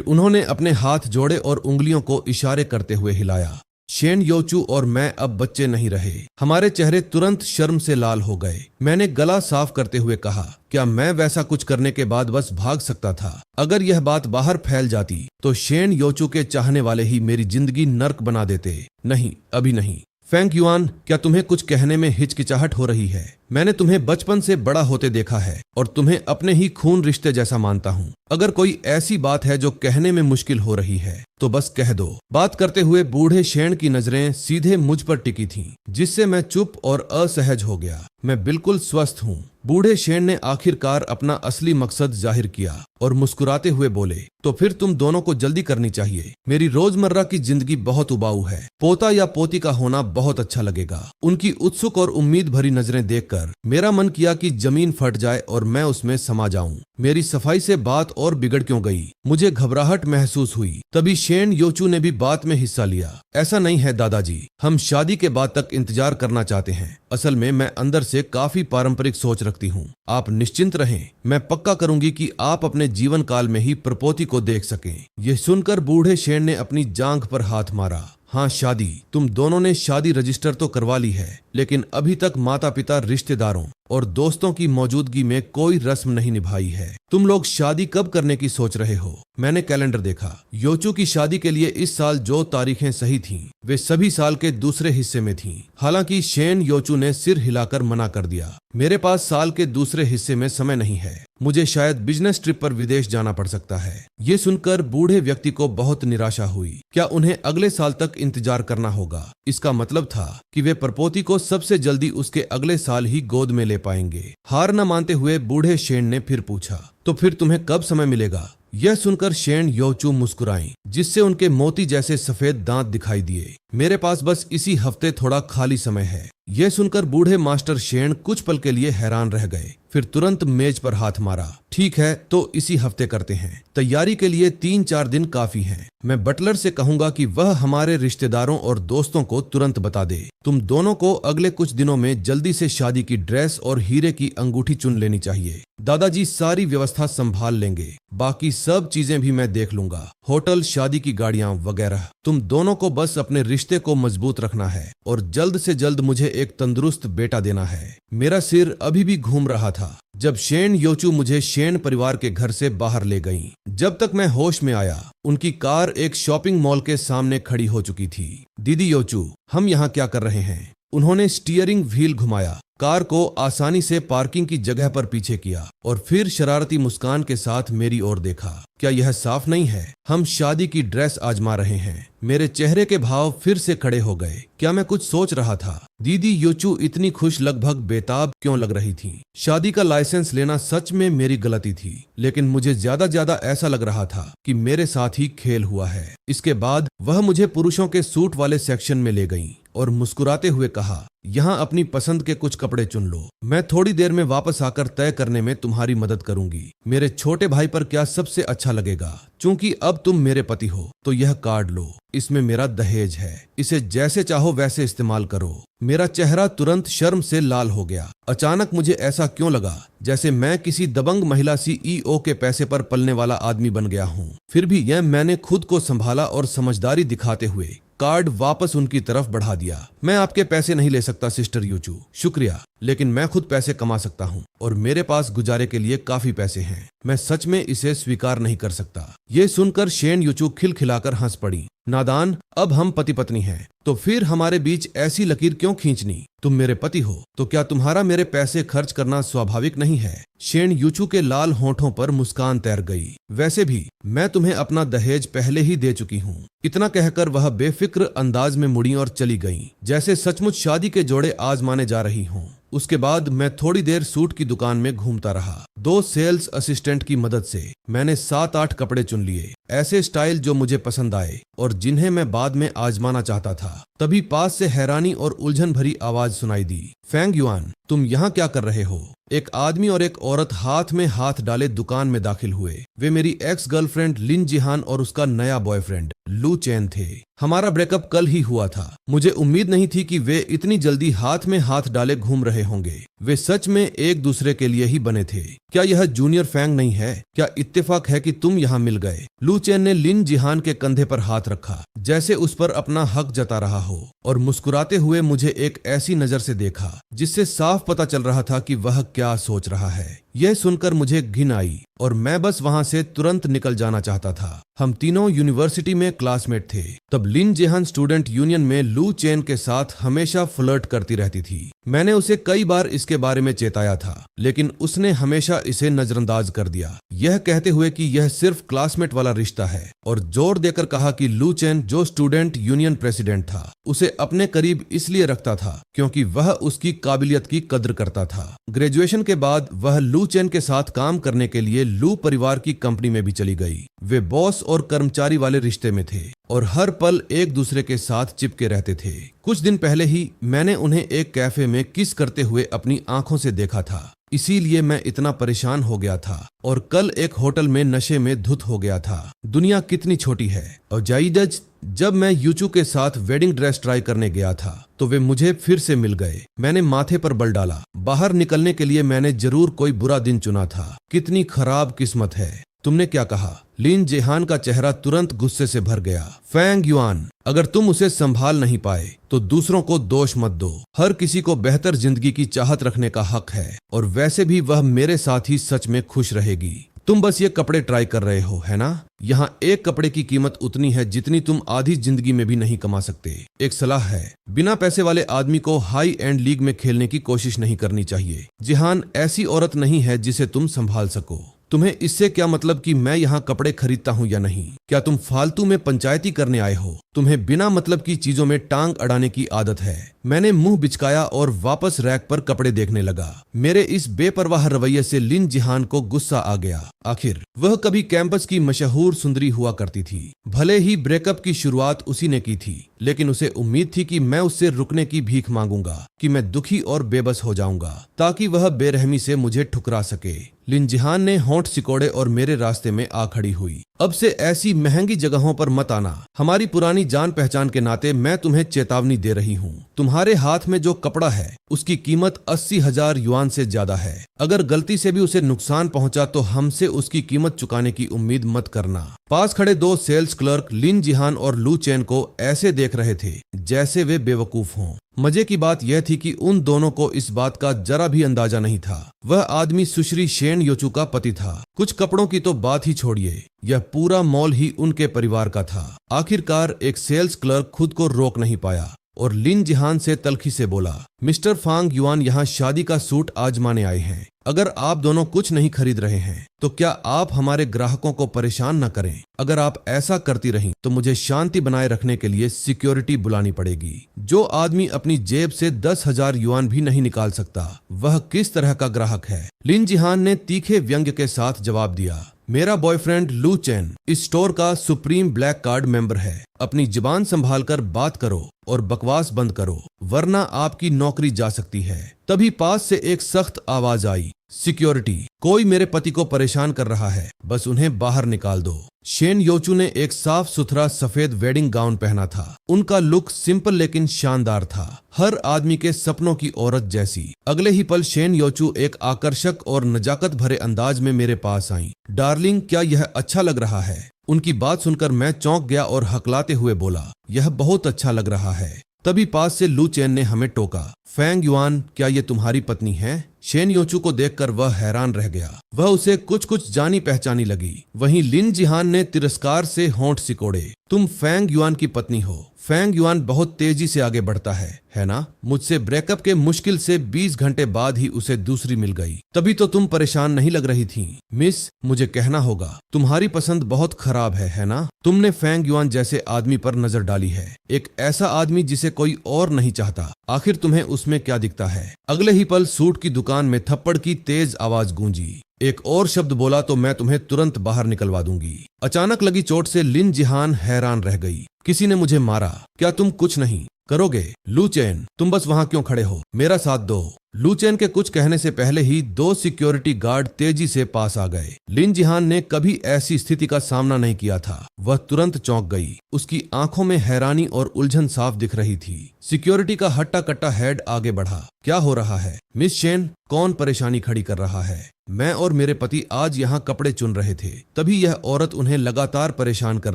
उन्होंने अपने हाथ जोड़े और उंगलियों को इशारे करते हुए हिलाया। शेन योचू और मैं अब बच्चे नहीं रहे। हमारे चेहरे तुरंत शर्म से लाल हो गए। मैंने गला साफ करते हुए कहा, क्या मैं वैसा कुछ करने के बाद बस भाग सकता था? अगर यह बात बाहर फैल जाती तो शेन योचू के चाहने वाले ही मेरी जिंदगी नर्क बना देते। नहीं, अभी नहीं। फेंग युआन, क्या तुम्हें कुछ कहने में हिचकिचाहट हो रही है? मैंने तुम्हें बचपन से बड़ा होते देखा है और तुम्हें अपने ही खून रिश्ते जैसा मानता हूँ। अगर कोई ऐसी बात है जो कहने में मुश्किल हो रही है तो बस कह दो। बात करते हुए बूढ़े शेन की नजरें सीधे मुझ पर टिकी थीं, जिससे मैं चुप और असहज हो गया। मैं बिल्कुल स्वस्थ हूँ। बूढ़े शेन ने आखिरकार अपना असली मकसद जाहिर किया और मुस्कुराते हुए बोले, तो फिर तुम दोनों को जल्दी करनी चाहिए। मेरी रोजमर्रा की जिंदगी बहुत उबाऊ है। पोता या पोती का होना बहुत अच्छा लगेगा। उनकी उत्सुक और उम्मीद भरी नजरें देखकर मेरा मन किया कि जमीन फट जाए और मैं उसमें समा जाऊं। मेरी सफाई से बात और बिगड़ क्यों गई? मुझे घबराहट महसूस हुई। तभी शेन योचू ने भी बात में हिस्सा लिया। ऐसा नहीं है दादाजी, हम शादी के बाद तक इंतजार करना चाहते हैं। असल में मैं अंदर से काफी पारंपरिक सोच रखती हूँ। आप निश्चिंत रहें, मैं पक्का करूंगी कि आप अपने जीवन काल में ही प्रपोती को देख सकें। यह सुनकर बूढ़े शेन ने अपनी जांघ पर हाथ मारा। हाँ, शादी, तुम दोनों ने शादी रजिस्टर तो करवा ली है, लेकिन अभी तक माता पिता, रिश्तेदारों और दोस्तों की मौजूदगी में कोई रस्म नहीं निभाई है। तुम लोग शादी कब करने की सोच रहे हो? मैंने कैलेंडर देखा। योचू की शादी के लिए इस साल जो तारीखें सही थीं, वे सभी साल के दूसरे हिस्से में थीं। हालांकि शेन योचू ने सिर हिलाकर मना कर दिया। मेरे पास साल के दूसरे हिस्से में समय नहीं है। मुझे शायद बिजनेस ट्रिप पर विदेश जाना पड़ सकता है। ये सुनकर बूढ़े व्यक्ति को बहुत निराशा हुई। क्या उन्हें अगले साल तक इंतजार करना होगा? इसका मतलब था कि वे प्रपोती को सबसे जल्दी उसके अगले साल ही गोद में ले पाएंगे। हार न मानते हुए बूढ़े शेन ने फिर पूछा, तो फिर तुम्हें कब समय मिलेगा? यह सुनकर शेन योचू मुस्कुराई, जिससे उनके मोती जैसे सफेद दांत दिखाई दिए। मेरे पास बस इसी हफ्ते थोड़ा खाली समय है। यह सुनकर बूढ़े मास्टर शेन कुछ पल के लिए हैरान रह गए, फिर तुरंत मेज पर हाथ मारा। ठीक है, तो इसी हफ्ते करते हैं। तैयारी के लिए 3-4 दिन काफी हैं। मैं बटलर से कहूंगा कि वह हमारे रिश्तेदारों और दोस्तों को तुरंत बता दे। तुम दोनों को अगले कुछ दिनों में जल्दी से शादी की ड्रेस और हीरे की अंगूठी चुन लेनी चाहिए। दादाजी सारी व्यवस्था संभाल लेंगे। बाकी सब चीजें भी मैं देख लूंगा, होटल, शादी की गाड़ियां वगैरह। तुम दोनों को बस अपने रिश्ते को मजबूत रखना है और जल्द से जल्द मुझे एक तंदुरुस्त बेटा देना है। मेरा सिर अभी भी घूम रहा था जब शेन योचू मुझे शेन परिवार के घर से बाहर ले गईं। जब तक मैं होश में आया, उनकी कार एक शॉपिंग मॉल के सामने खड़ी हो चुकी थी। दीदी योचू, हम यहाँ क्या कर रहे हैं? उन्होंने स्टीयरिंग व्हील घुमाया, कार को आसानी से पार्किंग की जगह पर पीछे किया और फिर शरारती मुस्कान के साथ मेरी ओर देखा। क्या यह साफ नहीं है? हम शादी की ड्रेस आजमा रहे हैं। मेरे चेहरे के भाव फिर से खड़े हो गए। क्या मैं कुछ सोच रहा था? दीदी योचू इतनी खुश, लगभग बेताब क्यों लग रही थी? शादी का लाइसेंस लेना सच में मेरी गलती थी, लेकिन मुझे ज्यादा ऐसा लग रहा था कि मेरे साथ ही खेल हुआ है। इसके बाद वह मुझे पुरुषों के सूट वाले सेक्शन में ले गईं और मुस्कुराते हुए कहा, यहाँ अपनी पसंद के कुछ कपड़े चुन लो। मैं थोड़ी देर में वापस आकर तय करने में तुम्हारी मदद करूंगी। मेरे छोटे भाई पर क्या सबसे अच्छा लगेगा? चूंकि अब तुम मेरे पति हो, तो यह कार्ड लो। इसमें मेरा दहेज है। इसे जैसे चाहो वैसे इस्तेमाल करो। मेरा चेहरा तुरंत शर्म से लाल हो गया। अचानक मुझे ऐसा क्यों लगा जैसे मैं किसी दबंग महिला CEO के पैसे पर पलने वाला आदमी बन गया हूँ। फिर भी यह मैंने खुद को संभाला और समझदारी दिखाते हुए कार्ड वापस उनकी तरफ बढ़ा दिया। मैं आपके पैसे नहीं ले सकता सिस्टर योचू, शुक्रिया, लेकिन मैं खुद पैसे कमा सकता हूँ और मेरे पास गुजारे के लिए काफी पैसे हैं। मैं सच में इसे स्वीकार नहीं कर सकता। ये सुनकर शेन योचू खिलखिलाकर हंस पड़ी। नादान, अब हम पति पत्नी हैं, तो फिर हमारे बीच ऐसी लकीर क्यों खींचनी? तुम मेरे पति हो, तो क्या तुम्हारा मेरे पैसे खर्च करना स्वाभाविक नहीं है? शेन योचू के लाल होठों पर मुस्कान तैर गई। वैसे भी मैं तुम्हें अपना दहेज पहले ही दे चुकी हूँ। इतना कहकर वह बेफिक्र अंदाज में मुड़ी और चली गईं, जैसे सचमुच शादी के जोड़े आजमाने जा रही हों। उसके बाद मैं थोड़ी देर सूट की दुकान में घूमता रहा। 2 सेल्स असिस्टेंट की मदद से मैंने 7-8 कपड़े चुन लिए, ऐसे स्टाइल जो मुझे पसंद आए और जिन्हें मैं बाद में आजमाना चाहता था। तभी पास से हैरानी और उलझन भरी आवाज सुनाई दी, फेंग युआन, तुम यहाँ क्या कर रहे हो? एक आदमी और एक औरत हाथ में हाथ डाले दुकान में दाखिल हुए। वे मेरी एक्स गर्लफ्रेंड लिन जिहान और उसका नया बॉयफ्रेंड लू चेन थे। हमारा ब्रेकअप कल ही हुआ था। मुझे उम्मीद नहीं थी कि वे इतनी जल्दी हाथ में हाथ डाले घूम रहे होंगे। वे सच में एक दूसरे के लिए ही बने थे। क्या यह जूनियर फैंग नहीं है? क्या इत्तेफाक है कि तुम यहाँ मिल गए? लू चेन ने लिन जिहान के कंधे पर हाथ रखा, जैसे उस पर अपना हक जता रहा हो, और मुस्कुराते हुए मुझे एक ऐसी नजर से देखा जिससे साफ पता चल रहा था कि वह क्या सोच रहा है। यह सुनकर मुझे घिन आई और मैं बस वहां से तुरंत निकल जाना चाहता था। हम तीनों यूनिवर्सिटी में क्लासमेट थे। तब लिन जेहान स्टूडेंट यूनियन में लू चेन के साथ हमेशा फ्लर्ट करती रहती थी। मैंने उसे कई बार इसके बारे में चेताया था, लेकिन उसने हमेशा इसे नजरअंदाज कर दिया, यह कहते हुए कि यह सिर्फ क्लासमेट वाला रिश्ता है, और जोर देकर कहा कि लू चेन, जो स्टूडेंट यूनियन प्रेसिडेंट था, उसे अपने करीब इसलिए रखता था क्योंकि वह उसकी काबिलियत की कद्र करता था। ग्रेजुएशन के बाद वह लू चेन के साथ काम करने के लिए लू परिवार की कंपनी में भी चली गई। वे बॉस और कर्मचारी वाले रिश्ते में थे और हर पल एक दूसरे के साथ चिपके रहते थे। कुछ दिन पहले ही मैंने उन्हें एक कैफे में किस करते हुए अपनी आंखों से देखा था, इसीलिए मैं इतना परेशान हो गया था, और कल एक होटल में नशे में धुत हो गया था। दुनिया कितनी छोटी है। और जाइजज, जब मैं यूचू के साथ वेडिंग ड्रेस ट्राई करने गया था तो वे मुझे फिर से मिल गए। मैंने माथे पर बल डाला। बाहर निकलने के लिए मैंने जरूर कोई बुरा दिन चुना था। कितनी खराब किस्मत है। तुमने क्या कहा? लिन जेहान का चेहरा तुरंत गुस्से से भर गया। फेंग युआन, अगर तुम उसे संभाल नहीं पाए तो दूसरों को दोष मत दो। हर किसी को बेहतर जिंदगी की चाहत रखने का हक है, और वैसे भी वह मेरे साथ ही सच में खुश रहेगी। तुम बस ये कपड़े ट्राई कर रहे हो, है ना? यहाँ एक कपड़े की कीमत उतनी है जितनी तुम आधी जिंदगी में भी नहीं कमा सकते। एक सलाह है, बिना पैसे वाले आदमी को हाई एंड लीग में खेलने की कोशिश नहीं करनी चाहिए। जिहान ऐसी औरत नहीं है जिसे तुम संभाल सको। तुम्हें इससे क्या मतलब कि मैं यहाँ कपड़े खरीदता हूँ या नहीं? क्या तुम फालतू में पंचायती करने आए हो? तुम्हें बिना मतलब की चीजों में टांग अड़ाने की आदत है। मैंने मुंह बिचकाया और वापस रैक पर कपड़े देखने लगा। मेरे इस बेपरवाह रवैये से लिन जिहान को गुस्सा आ गया। आखिर वह कभी कैंपस की मशहूर सुंदरी हुआ करती थी। भले ही ब्रेकअप की शुरुआत उसी ने की थी, लेकिन उसे उम्मीद थी कि मैं उससे रुकने की भीख मांगूंगा, कि मैं दुखी और बेबस हो जाऊंगा ताकि वह बेरहमी से मुझे ठुकरा सके। लिन जिहान ने होंठ सिकोड़े और मेरे रास्ते में आ खड़ी हुई। अब से ऐसी महंगी जगहों पर मत आना। हमारी पुरानी जान पहचान के नाते मैं तुम्हें चेतावनी दे रही हूँ। तुम्हारे हाथ में जो कपड़ा है उसकी कीमत 80,000 युआन से ज्यादा है। अगर गलती से भी उसे नुकसान पहुंचा तो हमसे उसकी कीमत चुकाने की उम्मीद मत करना। पास खड़े 2 सेल्स क्लर्क लिन जिहान और लू चेन को ऐसे देख रहे थे जैसे वे बेवकूफ हों। मजे की बात यह थी कि उन दोनों को इस बात का जरा भी अंदाजा नहीं था। वह आदमी सुश्री शेन योचू का पति था। कुछ कपड़ों की तो बात ही छोड़िए, यह पूरा मॉल ही उनके परिवार का था। आखिरकार एक सेल्स क्लर्क खुद को रोक नहीं पाया और लिन जिहान से तल्खी से बोला, मिस्टर फांग युआन यहाँ शादी का सूट आजमाने आए हैं। अगर आप दोनों कुछ नहीं खरीद रहे हैं तो क्या आप हमारे ग्राहकों को परेशान न करें। अगर आप ऐसा करती रहीं तो मुझे शांति बनाए रखने के लिए सिक्योरिटी बुलानी पड़ेगी। जो आदमी अपनी जेब से 10,000 युआन भी नहीं निकाल सकता, वह किस तरह का ग्राहक है? लिन जिहान ने तीखे व्यंग्य के साथ जवाब दिया, मेरा बॉयफ्रेंड लू चेन इस स्टोर का सुप्रीम ब्लैक कार्ड मेंबर है। अपनी जुबान संभाल कर बात करो और बकवास बंद करो, वरना आपकी नौकरी जा सकती है। तभी पास से एक सख्त आवाज आई, सिक्योरिटी, कोई मेरे पति को परेशान कर रहा है, बस उन्हें बाहर निकाल दो। शेन योचू ने एक साफ सुथरा सफेद वेडिंग गाउन पहना था। उनका लुक सिंपल लेकिन शानदार था, हर आदमी के सपनों की औरत जैसी। अगले ही पल शेन योचू एक आकर्षक और नजाकत भरे अंदाज में मेरे पास आई। डार्लिंग, क्या यह अच्छा लग रहा है? उनकी बात सुनकर मैं चौंक गया और हकलाते हुए बोला, यह बहुत अच्छा लग रहा है। तभी पास से लू चेन ने हमें टोका, फेंग युआन, क्या ये तुम्हारी पत्नी है? शेन योचू को देखकर वह हैरान रह गया। वह उसे कुछ कुछ जानी पहचानी लगी। वहीं लिन जिहान ने तिरस्कार से होंठ सिकोड़े। तुम फैंग युआन की पत्नी हो। फैंग युआन बहुत तेजी से आगे बढ़ता है ना? मुझसे ब्रेकअप के मुश्किल से 20 घंटे बाद ही उसे दूसरी मिल गई। तभी तो तुम परेशान नहीं लग रही थी। मिस, मुझे कहना होगा, तुम्हारी पसंद बहुत खराब है ना? तुमने फैंग युआन जैसे आदमी पर नजर डाली है, एक ऐसा आदमी जिसे कोई और नहीं चाहता। आखिर तुम्हें उसमें क्या दिखता है? अगले ही पल सूट की दुकान में थप्पड़ की तेज आवाज गूंजी। एक और शब्द बोला तो मैं तुम्हें तुरंत बाहर निकलवा दूंगी। अचानक लगी चोट से लिन जिहान हैरान रह गई। किसी ने मुझे मारा। क्या तुम कुछ नहीं करोगे? लू चेन, तुम बस वहां क्यों खड़े हो? मेरा साथ दो। लू चेन के कुछ कहने से पहले ही 2 सिक्योरिटी गार्ड तेजी से पास आ गए। लिन जिहान ने कभी ऐसी स्थिति का सामना नहीं किया था। वह तुरंत चौंक गई। उसकी आंखों में हैरानी और उलझन साफ दिख रही थी। सिक्योरिटी का हट्टा कट्टा हेड आगे बढ़ा। क्या हो रहा है मिस शेन? कौन परेशानी खड़ी कर रहा है? मैं और मेरे पति आज यहाँ कपड़े चुन रहे थे, तभी यह औरत उन्हें लगातार परेशान कर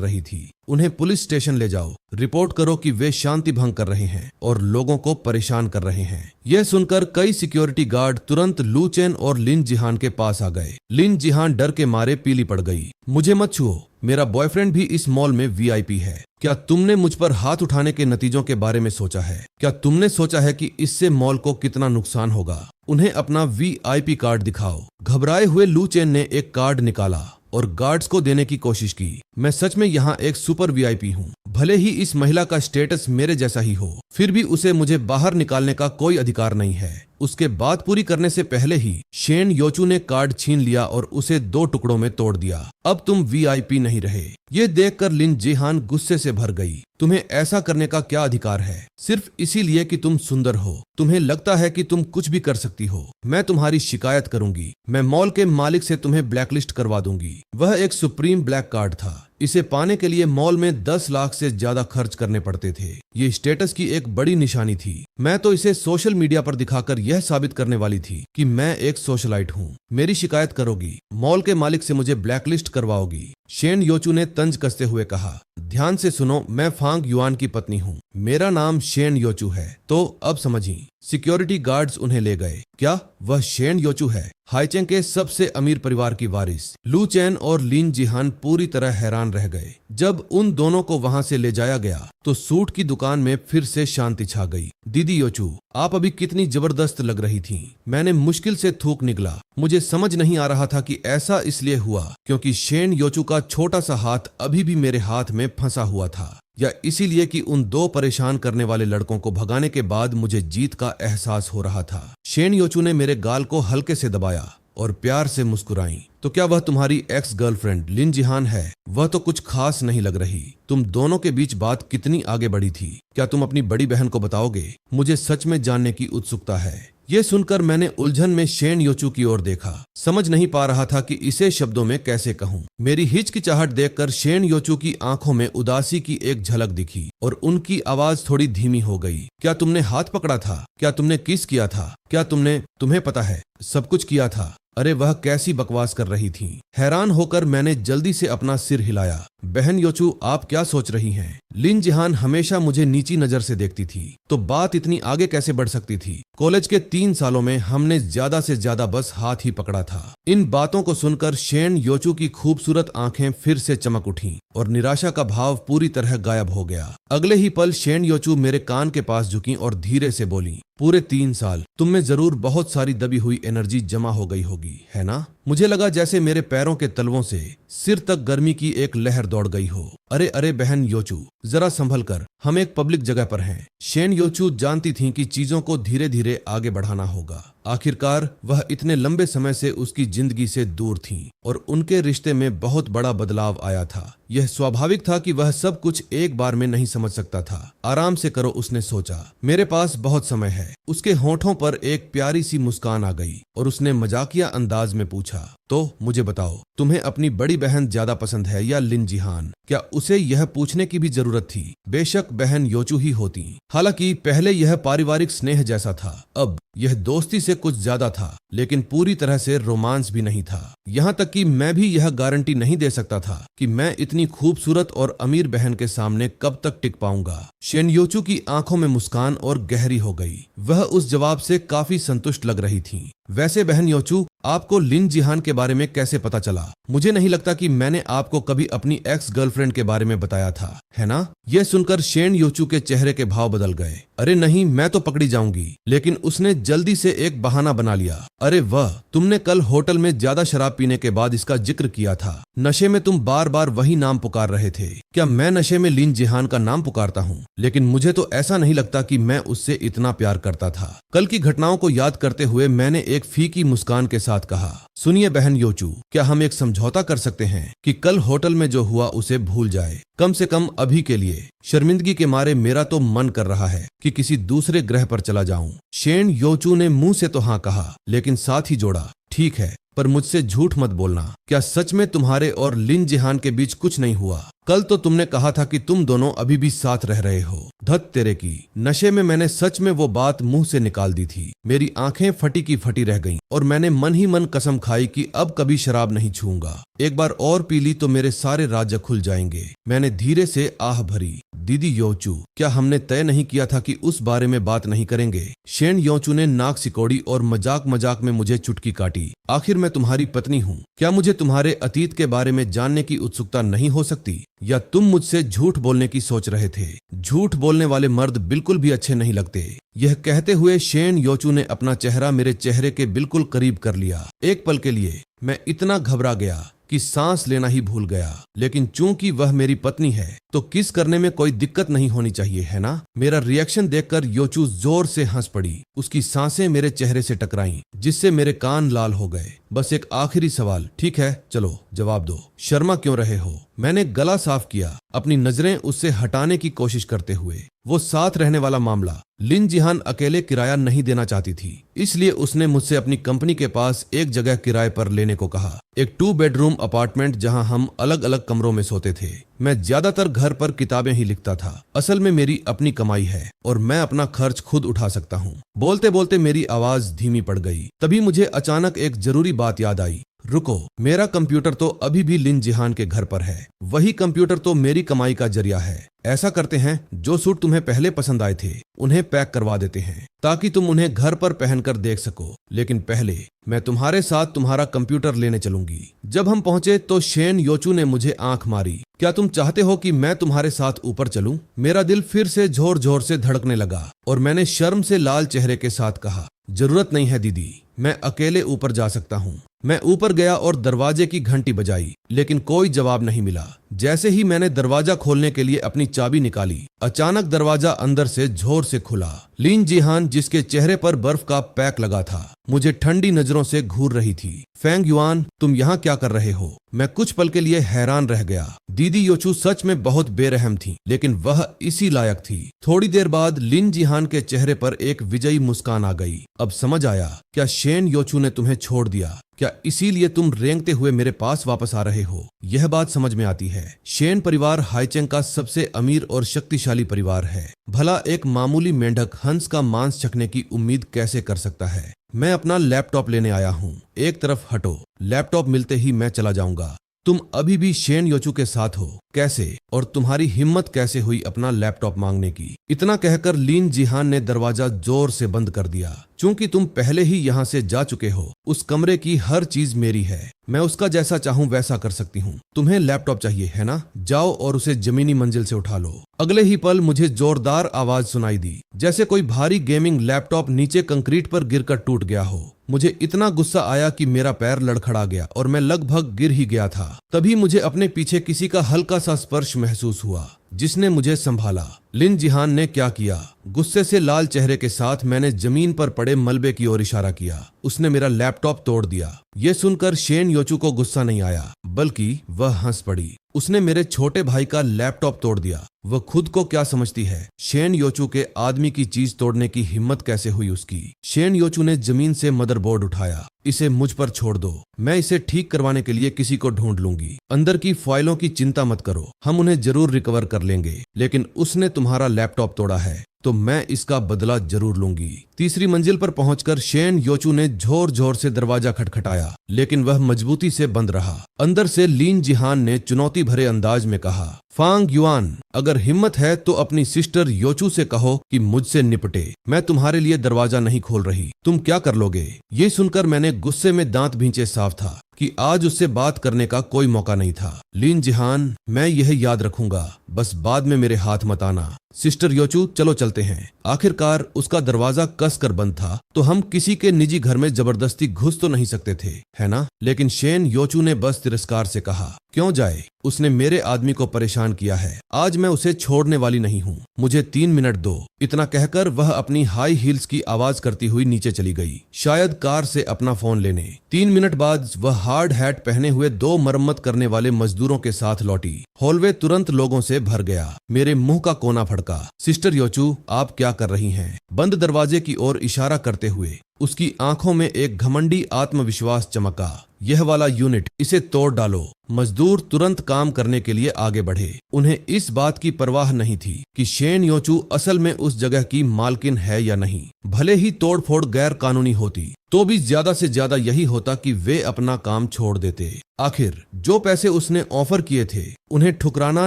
रही थी। उन्हें पुलिस स्टेशन ले जाओ, रिपोर्ट करो कि वे शांति भंग कर रहे हैं और लोगों को परेशान कर रहे हैं। यह सुनकर कई सिक्योरिटी गार्ड तुरंत लू चेन और लिन जिहान के पास आ गए। लिन जिहान डर के मारे पीली पड़ गई। मुझे मत छुओ, मेरा बॉयफ्रेंड भी इस मॉल में वीआईपी है। क्या तुमने मुझ पर हाथ उठाने के नतीजों के बारे में सोचा है? क्या तुमने सोचा है कि इससे मॉल को कितना नुकसान होगा? उन्हें अपना वीआईपी कार्ड दिखाओ। घबराए हुए लू चेन ने एक कार्ड निकाला और गार्ड्स को देने की कोशिश की। मैं सच में यहाँ एक सुपर वीआईपी हूँ। भले ही इस महिला का स्टेटस मेरे जैसा ही हो, फिर भी उसे मुझे बाहर निकालने का कोई अधिकार नहीं है। उसके बात पूरी करने से पहले ही शेन योचू ने कार्ड छीन लिया और उसे 2 टुकड़ों में तोड़ दिया। अब तुम वीआईपी नहीं रहे। ये देखकर लिन जिहान गुस्से से भर गई। तुम्हें ऐसा करने का क्या अधिकार है? सिर्फ इसीलिए कि तुम सुंदर हो, तुम्हें लगता है कि तुम कुछ भी कर सकती हो। मैं तुम्हारी शिकायत करूंगी। मैं मॉल के मालिक से तुम्हें ब्लैकलिस्ट करवा दूंगी। वह एक सुप्रीम ब्लैक कार्ड था। इसे पाने के लिए मॉल में 10 लाख से ज्यादा खर्च करने पड़ते थे। ये स्टेटस की एक बड़ी निशानी थी। मैं तो इसे सोशल मीडिया पर दिखाकर यह साबित करने वाली थी कि मैं एक सोशलाइट हूँ। मेरी शिकायत करोगी, मॉल के मालिक से मुझे ब्लैकलिस्ट करवाओगी। शेन योचू ने तंज कसते हुए कहा, ध्यान से सुनो, मैं फांग युआन की पत्नी हूँ। मेरा नाम शेन योचू है। तो अब समझी। सिक्योरिटी गार्ड्स उन्हें ले गए। क्या वह शेन योचू है? हाईचेंग के सबसे अमीर परिवार की वारिस। लू चेन और लिन जिहान पूरी तरह हैरान रह गए। जब उन दोनों को वहां से ले जाया गया तो सूट की दुकान में फिर से शांति छा गई। दीदी योचू, आप अभी कितनी जबरदस्त लग रही थीं। मैंने मुश्किल से थूक निकला। मुझे समझ नहीं आ रहा था कि ऐसा इसलिए हुआ क्योंकि शेन योचू का छोटा सा हाथ अभी भी मेरे हाथ में फंसा हुआ था, या इसीलिए कि उन 2 परेशान करने वाले लड़कों को भगाने के बाद मुझे जीत का एहसास हो रहा था। शेन योचू ने मेरे गाल को हल्के से दबाया और प्यार से मुस्कुराई। तो क्या वह तुम्हारी एक्स गर्लफ्रेंड लिन जिहान है? वह तो कुछ खास नहीं लग रही। तुम दोनों के बीच बात कितनी आगे बढ़ी थी? क्या तुम अपनी बड़ी बहन को बताओगे? मुझे सच में जानने की उत्सुकता है। ये सुनकर मैंने उलझन में शेन योचू की ओर देखा। समझ नहीं पा रहा था कि इसे शब्दों में कैसे कहूँ। मेरी हिचकिचाहट देखकर शेन योचू की आंखों में उदासी की एक झलक दिखी और उनकी आवाज थोड़ी धीमी हो गई। क्या तुमने हाथ पकड़ा था? क्या तुमने किस किया था? क्या तुम्हें पता है, सब कुछ किया था? अरे वह कैसी बकवास कर रही थी। हैरान होकर मैंने जल्दी से अपना सिर हिलाया। बहन योचू, आप क्या सोच रही हैं? लिन जिहान हमेशा मुझे नीची नजर से देखती थी, तो बात इतनी आगे कैसे बढ़ सकती थी? कॉलेज के 3 सालों में हमने ज्यादा से ज्यादा बस हाथ ही पकड़ा था। इन बातों को सुनकर शेन योचू की खूबसूरत आंखें फिर से चमक उठी और निराशा का भाव पूरी तरह गायब हो गया। अगले ही पल शेन योचू मेरे कान के पास झुकी और धीरे से बोली, पूरे 3 साल तुम में जरूर बहुत सारी दबी हुई एनर्जी जमा हो गई होगी, है ना? मुझे लगा जैसे मेरे पैरों के तलवों से सिर तक गर्मी की एक लहर दौड़ गई हो। अरे बहन योचू, जरा संभल कर, हम एक पब्लिक जगह पर हैं। शेन योचू जानती थीं कि चीजों को धीरे धीरे आगे बढ़ाना होगा। आखिरकार वह इतने लंबे समय से उसकी जिंदगी से दूर थीं और उनके रिश्ते में बहुत बड़ा बदलाव आया था। यह स्वाभाविक था कि वह सब कुछ एक बार में नहीं समझ सकता था। आराम से करो, उसने सोचा, मेरे पास बहुत समय है। उसके होठों पर एक प्यारी सी मुस्कान आ गई और उसने मजाकिया अंदाज में पूछा, तो मुझे बताओ, तुम्हें अपनी बड़ी बहन ज्यादा पसंद है या लिन जिहान? क्या उसे यह पूछने की भी जरूरत थी? बेशक बहन योचू ही होती। हालांकि पहले यह पारिवारिक स्नेह जैसा था, अब यह दोस्ती से कुछ ज्यादा था, लेकिन पूरी तरह से रोमांस भी नहीं था। यहाँ तक कि मैं भी यह गारंटी नहीं दे सकता था कि मैं इतनी खूबसूरत और अमीर बहन के सामने कब तक टिक पाऊंगा। शेन योचू की आंखों में मुस्कान और गहरी हो गई। वह उस जवाब से काफी संतुष्ट लग रही थी। वैसे बहन योचू, आपको लिन जिहान के बारे में कैसे पता चला? मुझे नहीं लगता कि मैंने आपको कभी अपनी एक्स गर्लफ्रेंड के बारे में बताया था, है ना? यह सुनकर शेन योचू के चेहरे के भाव बदल गए। अरे नहीं, मैं तो पकड़ी जाऊंगी। लेकिन उसने जल्दी से एक बहाना बना लिया। अरे वह, तुमने कल होटल में ज्यादा शराब पीने के बाद इसका जिक्र किया था। नशे में तुम बार बार वही नाम पुकार रहे थे। क्या मैं नशे में लिन जिहान का नाम पुकारता हूँ? लेकिन मुझे तो ऐसा नहीं लगता कि मैं उससे इतना प्यार करता था। कल की घटनाओं को याद करते हुए मैंने एक फीकी मुस्कान के साथ कहा, सुनिए बहन योचू, क्या हम एक समझौता कर सकते हैं कि कल होटल में जो हुआ उसे भूल जाए, कम से कम अभी के लिए? शर्मिंदगी के मारे मेरा तो मन कर रहा है कि किसी दूसरे ग्रह पर चला जाऊं। शेन योचू ने मुंह से तो हाँ कहा, लेकिन साथ ही जोड़ा, ठीक है, पर मुझसे झूठ मत बोलना। क्या सच में तुम्हारे और लिन जिहान के बीच कुछ नहीं हुआ? कल तो तुमने कहा था कि तुम दोनों अभी भी साथ रह रहे हो। धत तेरे की, नशे में मैंने सच में वो बात मुंह से निकाल दी थी। मेरी आंखें फटी की फटी रह गईं और मैंने मन ही मन कसम खाई कि अब कभी शराब नहीं छूऊंगा। एक बार और पी ली तो मेरे सारे राज्य खुल जाएंगे। मैंने धीरे से आह भरी, दीदी योचू, क्या हमने तय नहीं किया था कि उस बारे में बात नहीं करेंगे? शेन योचू ने नाक सिकोड़ी और मजाक मजाक में मुझे चुटकी काटी। आखिर मैं तुम्हारी पत्नी हूँ। क्या मुझे तुम्हारे अतीत के बारे में जानने की उत्सुकता नहीं हो सकती? या तुम मुझसे झूठ बोलने की सोच रहे थे? झूठ बोलने वाले मर्द बिल्कुल भी अच्छे नहीं लगते। यह कहते हुए शेन योचू ने अपना चेहरा मेरे चेहरे के बिल्कुल करीब कर लिया। एक पल के लिए मैं इतना घबरा गया कि सांस लेना ही भूल गया। लेकिन चूंकि वह मेरी पत्नी है तो किस करने में कोई दिक्कत नहीं होनी चाहिए, है ना? मेरा रिएक्शन देखकर योचू जोर से हंस पड़ी। उसकी सांसें मेरे चेहरे से टकराईं, जिससे मेरे कान लाल हो गए। बस एक आखिरी सवाल, ठीक है, चलो जवाब दो। शर्मा क्यों रहे हो? मैंने गला साफ किया, अपनी नजरें उससे हटाने की कोशिश करते हुए। वो साथ रहने वाला मामला, लिन जिहान अकेले किराया नहीं देना चाहती थी, इसलिए उसने मुझसे अपनी कंपनी के पास एक जगह किराए पर लेने को कहा। एक 2 बेडरूम अपार्टमेंट जहां हम अलग अलग कमरों में सोते थे। मैं ज्यादातर घर पर किताबें ही लिखता था। असल में मेरी अपनी कमाई है और मैं अपना खर्च खुद उठा सकता हूँ। बोलते बोलते मेरी आवाज धीमी पड़ गई। तभी मुझे अचानक एक जरूरी बात याद आई। रुको, मेरा कंप्यूटर तो अभी भी लिन जिहान के घर पर है। वही कंप्यूटर तो मेरी कमाई का जरिया है। ऐसा करते हैं, जो सूट तुम्हें पहले पसंद आए थे उन्हें पैक करवा देते हैं ताकि तुम उन्हें घर पर पहनकर देख सको। लेकिन पहले मैं तुम्हारे साथ तुम्हारा कंप्यूटर लेने चलूंगी। जब हम पहुंचे तो शेन योचू ने मुझे आंख मारी। क्या तुम चाहते हो कि मैं तुम्हारे साथ ऊपर चलूं? मेरा दिल फिर से जोर जोर से धड़कने लगा और मैंने शर्म से लाल चेहरे के साथ कहा, जरूरत नहीं है दीदी, मैं अकेले ऊपर जा सकता हूँ। मैं ऊपर गया और दरवाजे की घंटी बजाई, लेकिन कोई जवाब नहीं मिला। जैसे ही मैंने दरवाजा खोलने के लिए अपनी चाबी निकाली, अचानक दरवाजा अंदर से जोर से खुला। लिन जिहान, जिसके चेहरे पर बर्फ का पैक लगा था, मुझे ठंडी नजरों से घूर रही थी। फेंग युआन, तुम यहाँ क्या कर रहे हो? मैं कुछ पल के लिए हैरान रह गया। दीदी योचू सच में बहुत बेरहम थी, लेकिन वह इसी लायक थी। थोड़ी देर बाद लिन जिहान के चेहरे पर एक विजयी मुस्कान आ गई। अब समझ आया, क्या शेन योचू ने तुम्हें छोड़ दिया? क्या इसीलिए तुम रेंगते हुए मेरे पास वापस आ रहे हो? यह बात समझ में आती है। शेन परिवार हाईचेंग का सबसे अमीर और शक्तिशाली परिवार है। भला एक मामूली मेंढक हंस का मांस चखने की उम्मीद कैसे कर सकता है? मैं अपना लैपटॉप लेने आया हूँ, एक तरफ हटो। लैपटॉप मिलते ही मैं चला जाऊंगा। तुम अभी भी शेन योचू के साथ हो? कैसे? और तुम्हारी हिम्मत कैसे हुई अपना लैपटॉप मांगने की? इतना कहकर लिन जिहान ने दरवाजा जोर से बंद कर दिया। चूंकि तुम पहले ही यहाँ से जा चुके हो, उस कमरे की हर चीज मेरी है। मैं उसका जैसा चाहूँ वैसा कर सकती हूँ। तुम्हें लैपटॉप चाहिए है ना? जाओ और उसे जमीनी मंजिल से उठा लो। अगले ही पल मुझे जोरदार आवाज सुनाई दी, जैसे कोई भारी गेमिंग लैपटॉप नीचे कंक्रीट पर गिरकर टूट गया हो। मुझे इतना गुस्सा आया कि मेरा पैर लड़खड़ा गया और मैं लगभग गिर ही गया था। तभी मुझे अपने पीछे किसी का हल्का सा स्पर्श महसूस हुआ, जिसने मुझे संभाला। लिन जिहान ने क्या किया? गुस्से से लाल चेहरे के साथ मैंने जमीन पर पड़े मलबे की ओर इशारा किया। उसने मेरा लैपटॉप तोड़ दिया। यह सुनकर शेन योचू को गुस्सा नहीं आया, बल्कि वह हंस पड़ी। उसने मेरे छोटे भाई का लैपटॉप तोड़ दिया। वह खुद को क्या समझती है? शेन योचू के आदमी की चीज तोड़ने की हिम्मत कैसे हुई उसकी? शेन योचू ने जमीन से मदरबोर्ड उठाया। इसे मुझ पर छोड़ दो, मैं इसे ठीक करवाने के लिए किसी को ढूंढ लूंगी। अंदर की फाइलों की चिंता मत करो, हम उन्हें जरूर रिकवर कर लेंगे। लेकिन उसने तुम्हारा लैपटॉप तोड़ा है तो मैं इसका बदला जरूर लूंगी। तीसरी मंजिल पर पहुंचकर शेन योचू ने जोर जोर से दरवाजा खटखटाया, लेकिन वह मजबूती से बंद रहा। अंदर से लिन जिहान ने चुनौती भरे अंदाज में कहा, फांग युआन, अगर हिम्मत है तो अपनी सिस्टर योचू से कहो कि मुझसे निपटे। मैं तुम्हारे लिए दरवाजा नहीं खोल रही, तुम क्या कर लोगे? ये सुनकर मैंने गुस्से में दांत भींचे साफ था कि आज उससे बात करने का कोई मौका नहीं था। लिन जिहान, मैं यह याद रखूंगा, बस बाद में मेरे हाथ मत आना। सिस्टर योचू, चलो चलते हैं। आखिरकार उसका दरवाजा कस कर बंद था, तो हम किसी के निजी घर में जबरदस्ती घुस तो नहीं सकते थे, है ना? लेकिन शेन योचू ने बस तिरस्कार से कहा, क्यों जाए? उसने मेरे आदमी को परेशान किया है, आज मैं उसे छोड़ने वाली नहीं हूँ, मुझे 3 मिनट दो। इतना कहकर वह अपनी हाई हील्स की आवाज करती हुई नीचे चली गई, शायद कार से अपना फोन लेने। 3 मिनट बाद वह हार्ड हैट पहने हुए 2 मरम्मत करने वाले मजदूरों के साथ लौटी। हॉलवे तुरंत लोगों से भर गया। मेरे मुंह का कोना फड़का। सिस्टर योचू, आप क्या कर रही हैं? बंद दरवाजे की ओर इशारा करते हुए उसकी आंखों में एक घमंडी आत्मविश्वास चमका। यह वाला यूनिट, इसे तोड़ डालो। मजदूर तुरंत काम करने के लिए आगे बढ़े। उन्हें इस बात की परवाह नहीं थी कि शेन योचू असल में उस जगह की मालकिन है या नहीं। भले ही तोड़फोड़ गैर कानूनी होती, तो भी ज्यादा से ज्यादा यही होता कि वे अपना काम छोड़ देते। आखिर जो पैसे उसने ऑफर किए थे, उन्हें ठुकराना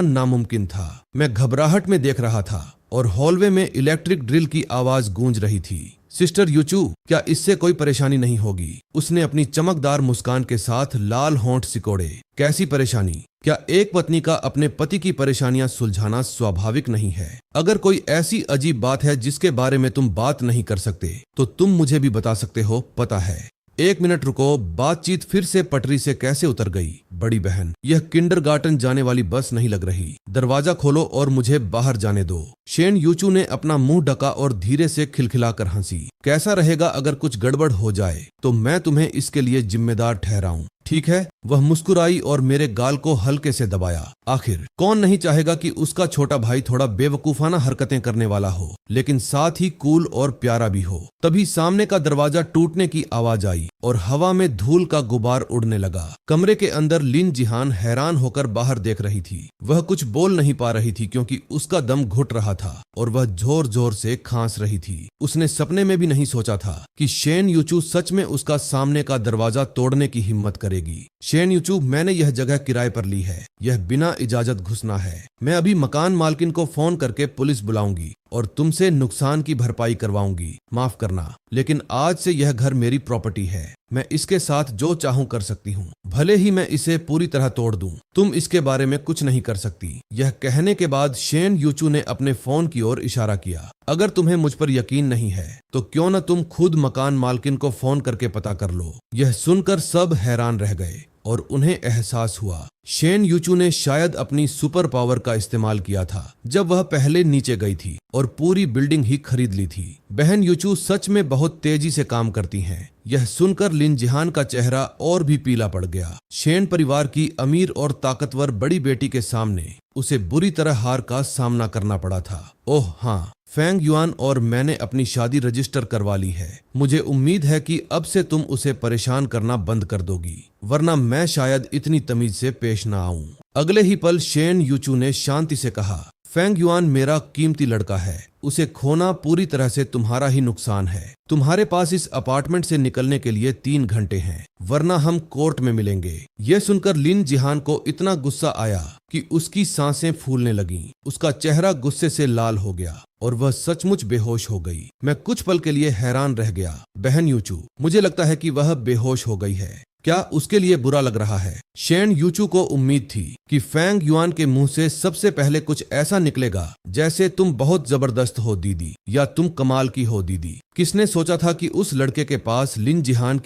नामुमकिन था। मैं घबराहट में देख रहा था और हॉलवे में इलेक्ट्रिक ड्रिल की आवाज गूंज रही थी। सिस्टर योचू, क्या इससे कोई परेशानी नहीं होगी? उसने अपनी चमकदार मुस्कान के साथ लाल होंठ सिकोड़े। कैसी परेशानी? क्या एक पत्नी का अपने पति की परेशानियां सुलझाना स्वाभाविक नहीं है? अगर कोई ऐसी अजीब बात है जिसके बारे में तुम बात नहीं कर सकते, तो तुम मुझे भी बता सकते हो, पता है। 1 मिनट रुको, बातचीत फिर से पटरी से कैसे उतर गई? बड़ी बहन, यह किंडरगार्टन जाने वाली बस नहीं लग रही। दरवाजा खोलो और मुझे बाहर जाने दो। शेन योचू ने अपना मुंह ढका और धीरे से खिलखिलाकर हंसी। कैसा रहेगा अगर कुछ गड़बड़ हो जाए तो मैं तुम्हें इसके लिए जिम्मेदार ठहराऊं, ठीक है? वह मुस्कुराई और मेरे गाल को हल्के से दबाया। आखिर कौन नहीं चाहेगा कि उसका छोटा भाई थोड़ा बेवकूफाना हरकतें करने वाला हो, लेकिन साथ ही कूल और प्यारा भी हो। तभी सामने का दरवाजा टूटने की आवाज आई और हवा में धूल का गुबार उड़ने लगा। कमरे के अंदर लिन जिहान हैरान होकर बाहर देख रही थी। वह कुछ बोल नहीं पा रही थी क्योंकि उसका दम घुट रहा था और वह जोर जोर से खांस रही थी। उसने सपने में भी नहीं सोचा था कि शेन योचू सच में उसका सामने का दरवाजा तोड़ने की हिम्मत करेगी। शेन योचू, मैंने यह जगह किराए पर ली है, यह बिना इजाजत घुसना है। मैं अभी मकान मालकिन को फोन करके पुलिस बुलाऊंगी और तुमसे नुकसान की भरपाई करवाऊंगी। माफ करना, लेकिन आज से यह घर मेरी प्रॉपर्टी है। मैं इसके साथ जो चाहूं कर सकती हूँ, भले ही मैं इसे पूरी तरह तोड़ दूं। तुम इसके बारे में कुछ नहीं कर सकती। यह कहने के बाद शेन योचू ने अपने फोन की ओर इशारा किया। अगर तुम्हें मुझ पर यकीन नहीं है तो क्यों न तुम खुद मकान मालकिन को फोन करके पता कर लो। यह सुनकर सब हैरान रह गए और उन्हें एहसास हुआ शेन योचू ने शायद अपनी सुपर पावर का इस्तेमाल किया था जब वह पहले नीचे गई थी और पूरी बिल्डिंग ही खरीद ली थी। बहन योचू सच में बहुत तेजी से काम करती हैं। यह सुनकर लिन जिहान का चेहरा और भी पीला पड़ गया। शेन परिवार की अमीर और ताकतवर बड़ी बेटी के सामने उसे बुरी तरह हार का सामना करना पड़ा था। ओह हाँ, फेंग युआन और मैंने अपनी शादी रजिस्टर करवा ली है। मुझे उम्मीद है कि अब से तुम उसे परेशान करना बंद कर दोगी, वरना मैं शायद इतनी तमीज से पेश न आऊं। अगले ही पल शेन योचू ने शांति से कहा, फेंग युआन मेरा कीमती लड़का है, उसे खोना पूरी तरह से तुम्हारा ही नुकसान है। तुम्हारे पास इस अपार्टमेंट से निकलने के लिए 3 घंटे हैं, वरना हम कोर्ट में मिलेंगे। यह सुनकर लिन जिहान को इतना गुस्सा आया कि उसकी सांसें फूलने लगीं। उसका चेहरा गुस्से से लाल हो गया और वह सचमुच बेहोश हो गई। मैं कुछ पल के लिए हैरान रह गया। बहन योचू, मुझे लगता है कि वह बेहोश हो गई है। क्या उसके लिए बुरा लग रहा है? शेन योचू को उम्मीद थी कि फेंग युआन के मुंह से सबसे पहले कुछ ऐसा निकलेगा जैसे तुम बहुत जबरदस्त हो दीदी, या तुम कमाल की हो दीदी। किसने सोचा था कि उस लड़के के पास लिन जिहान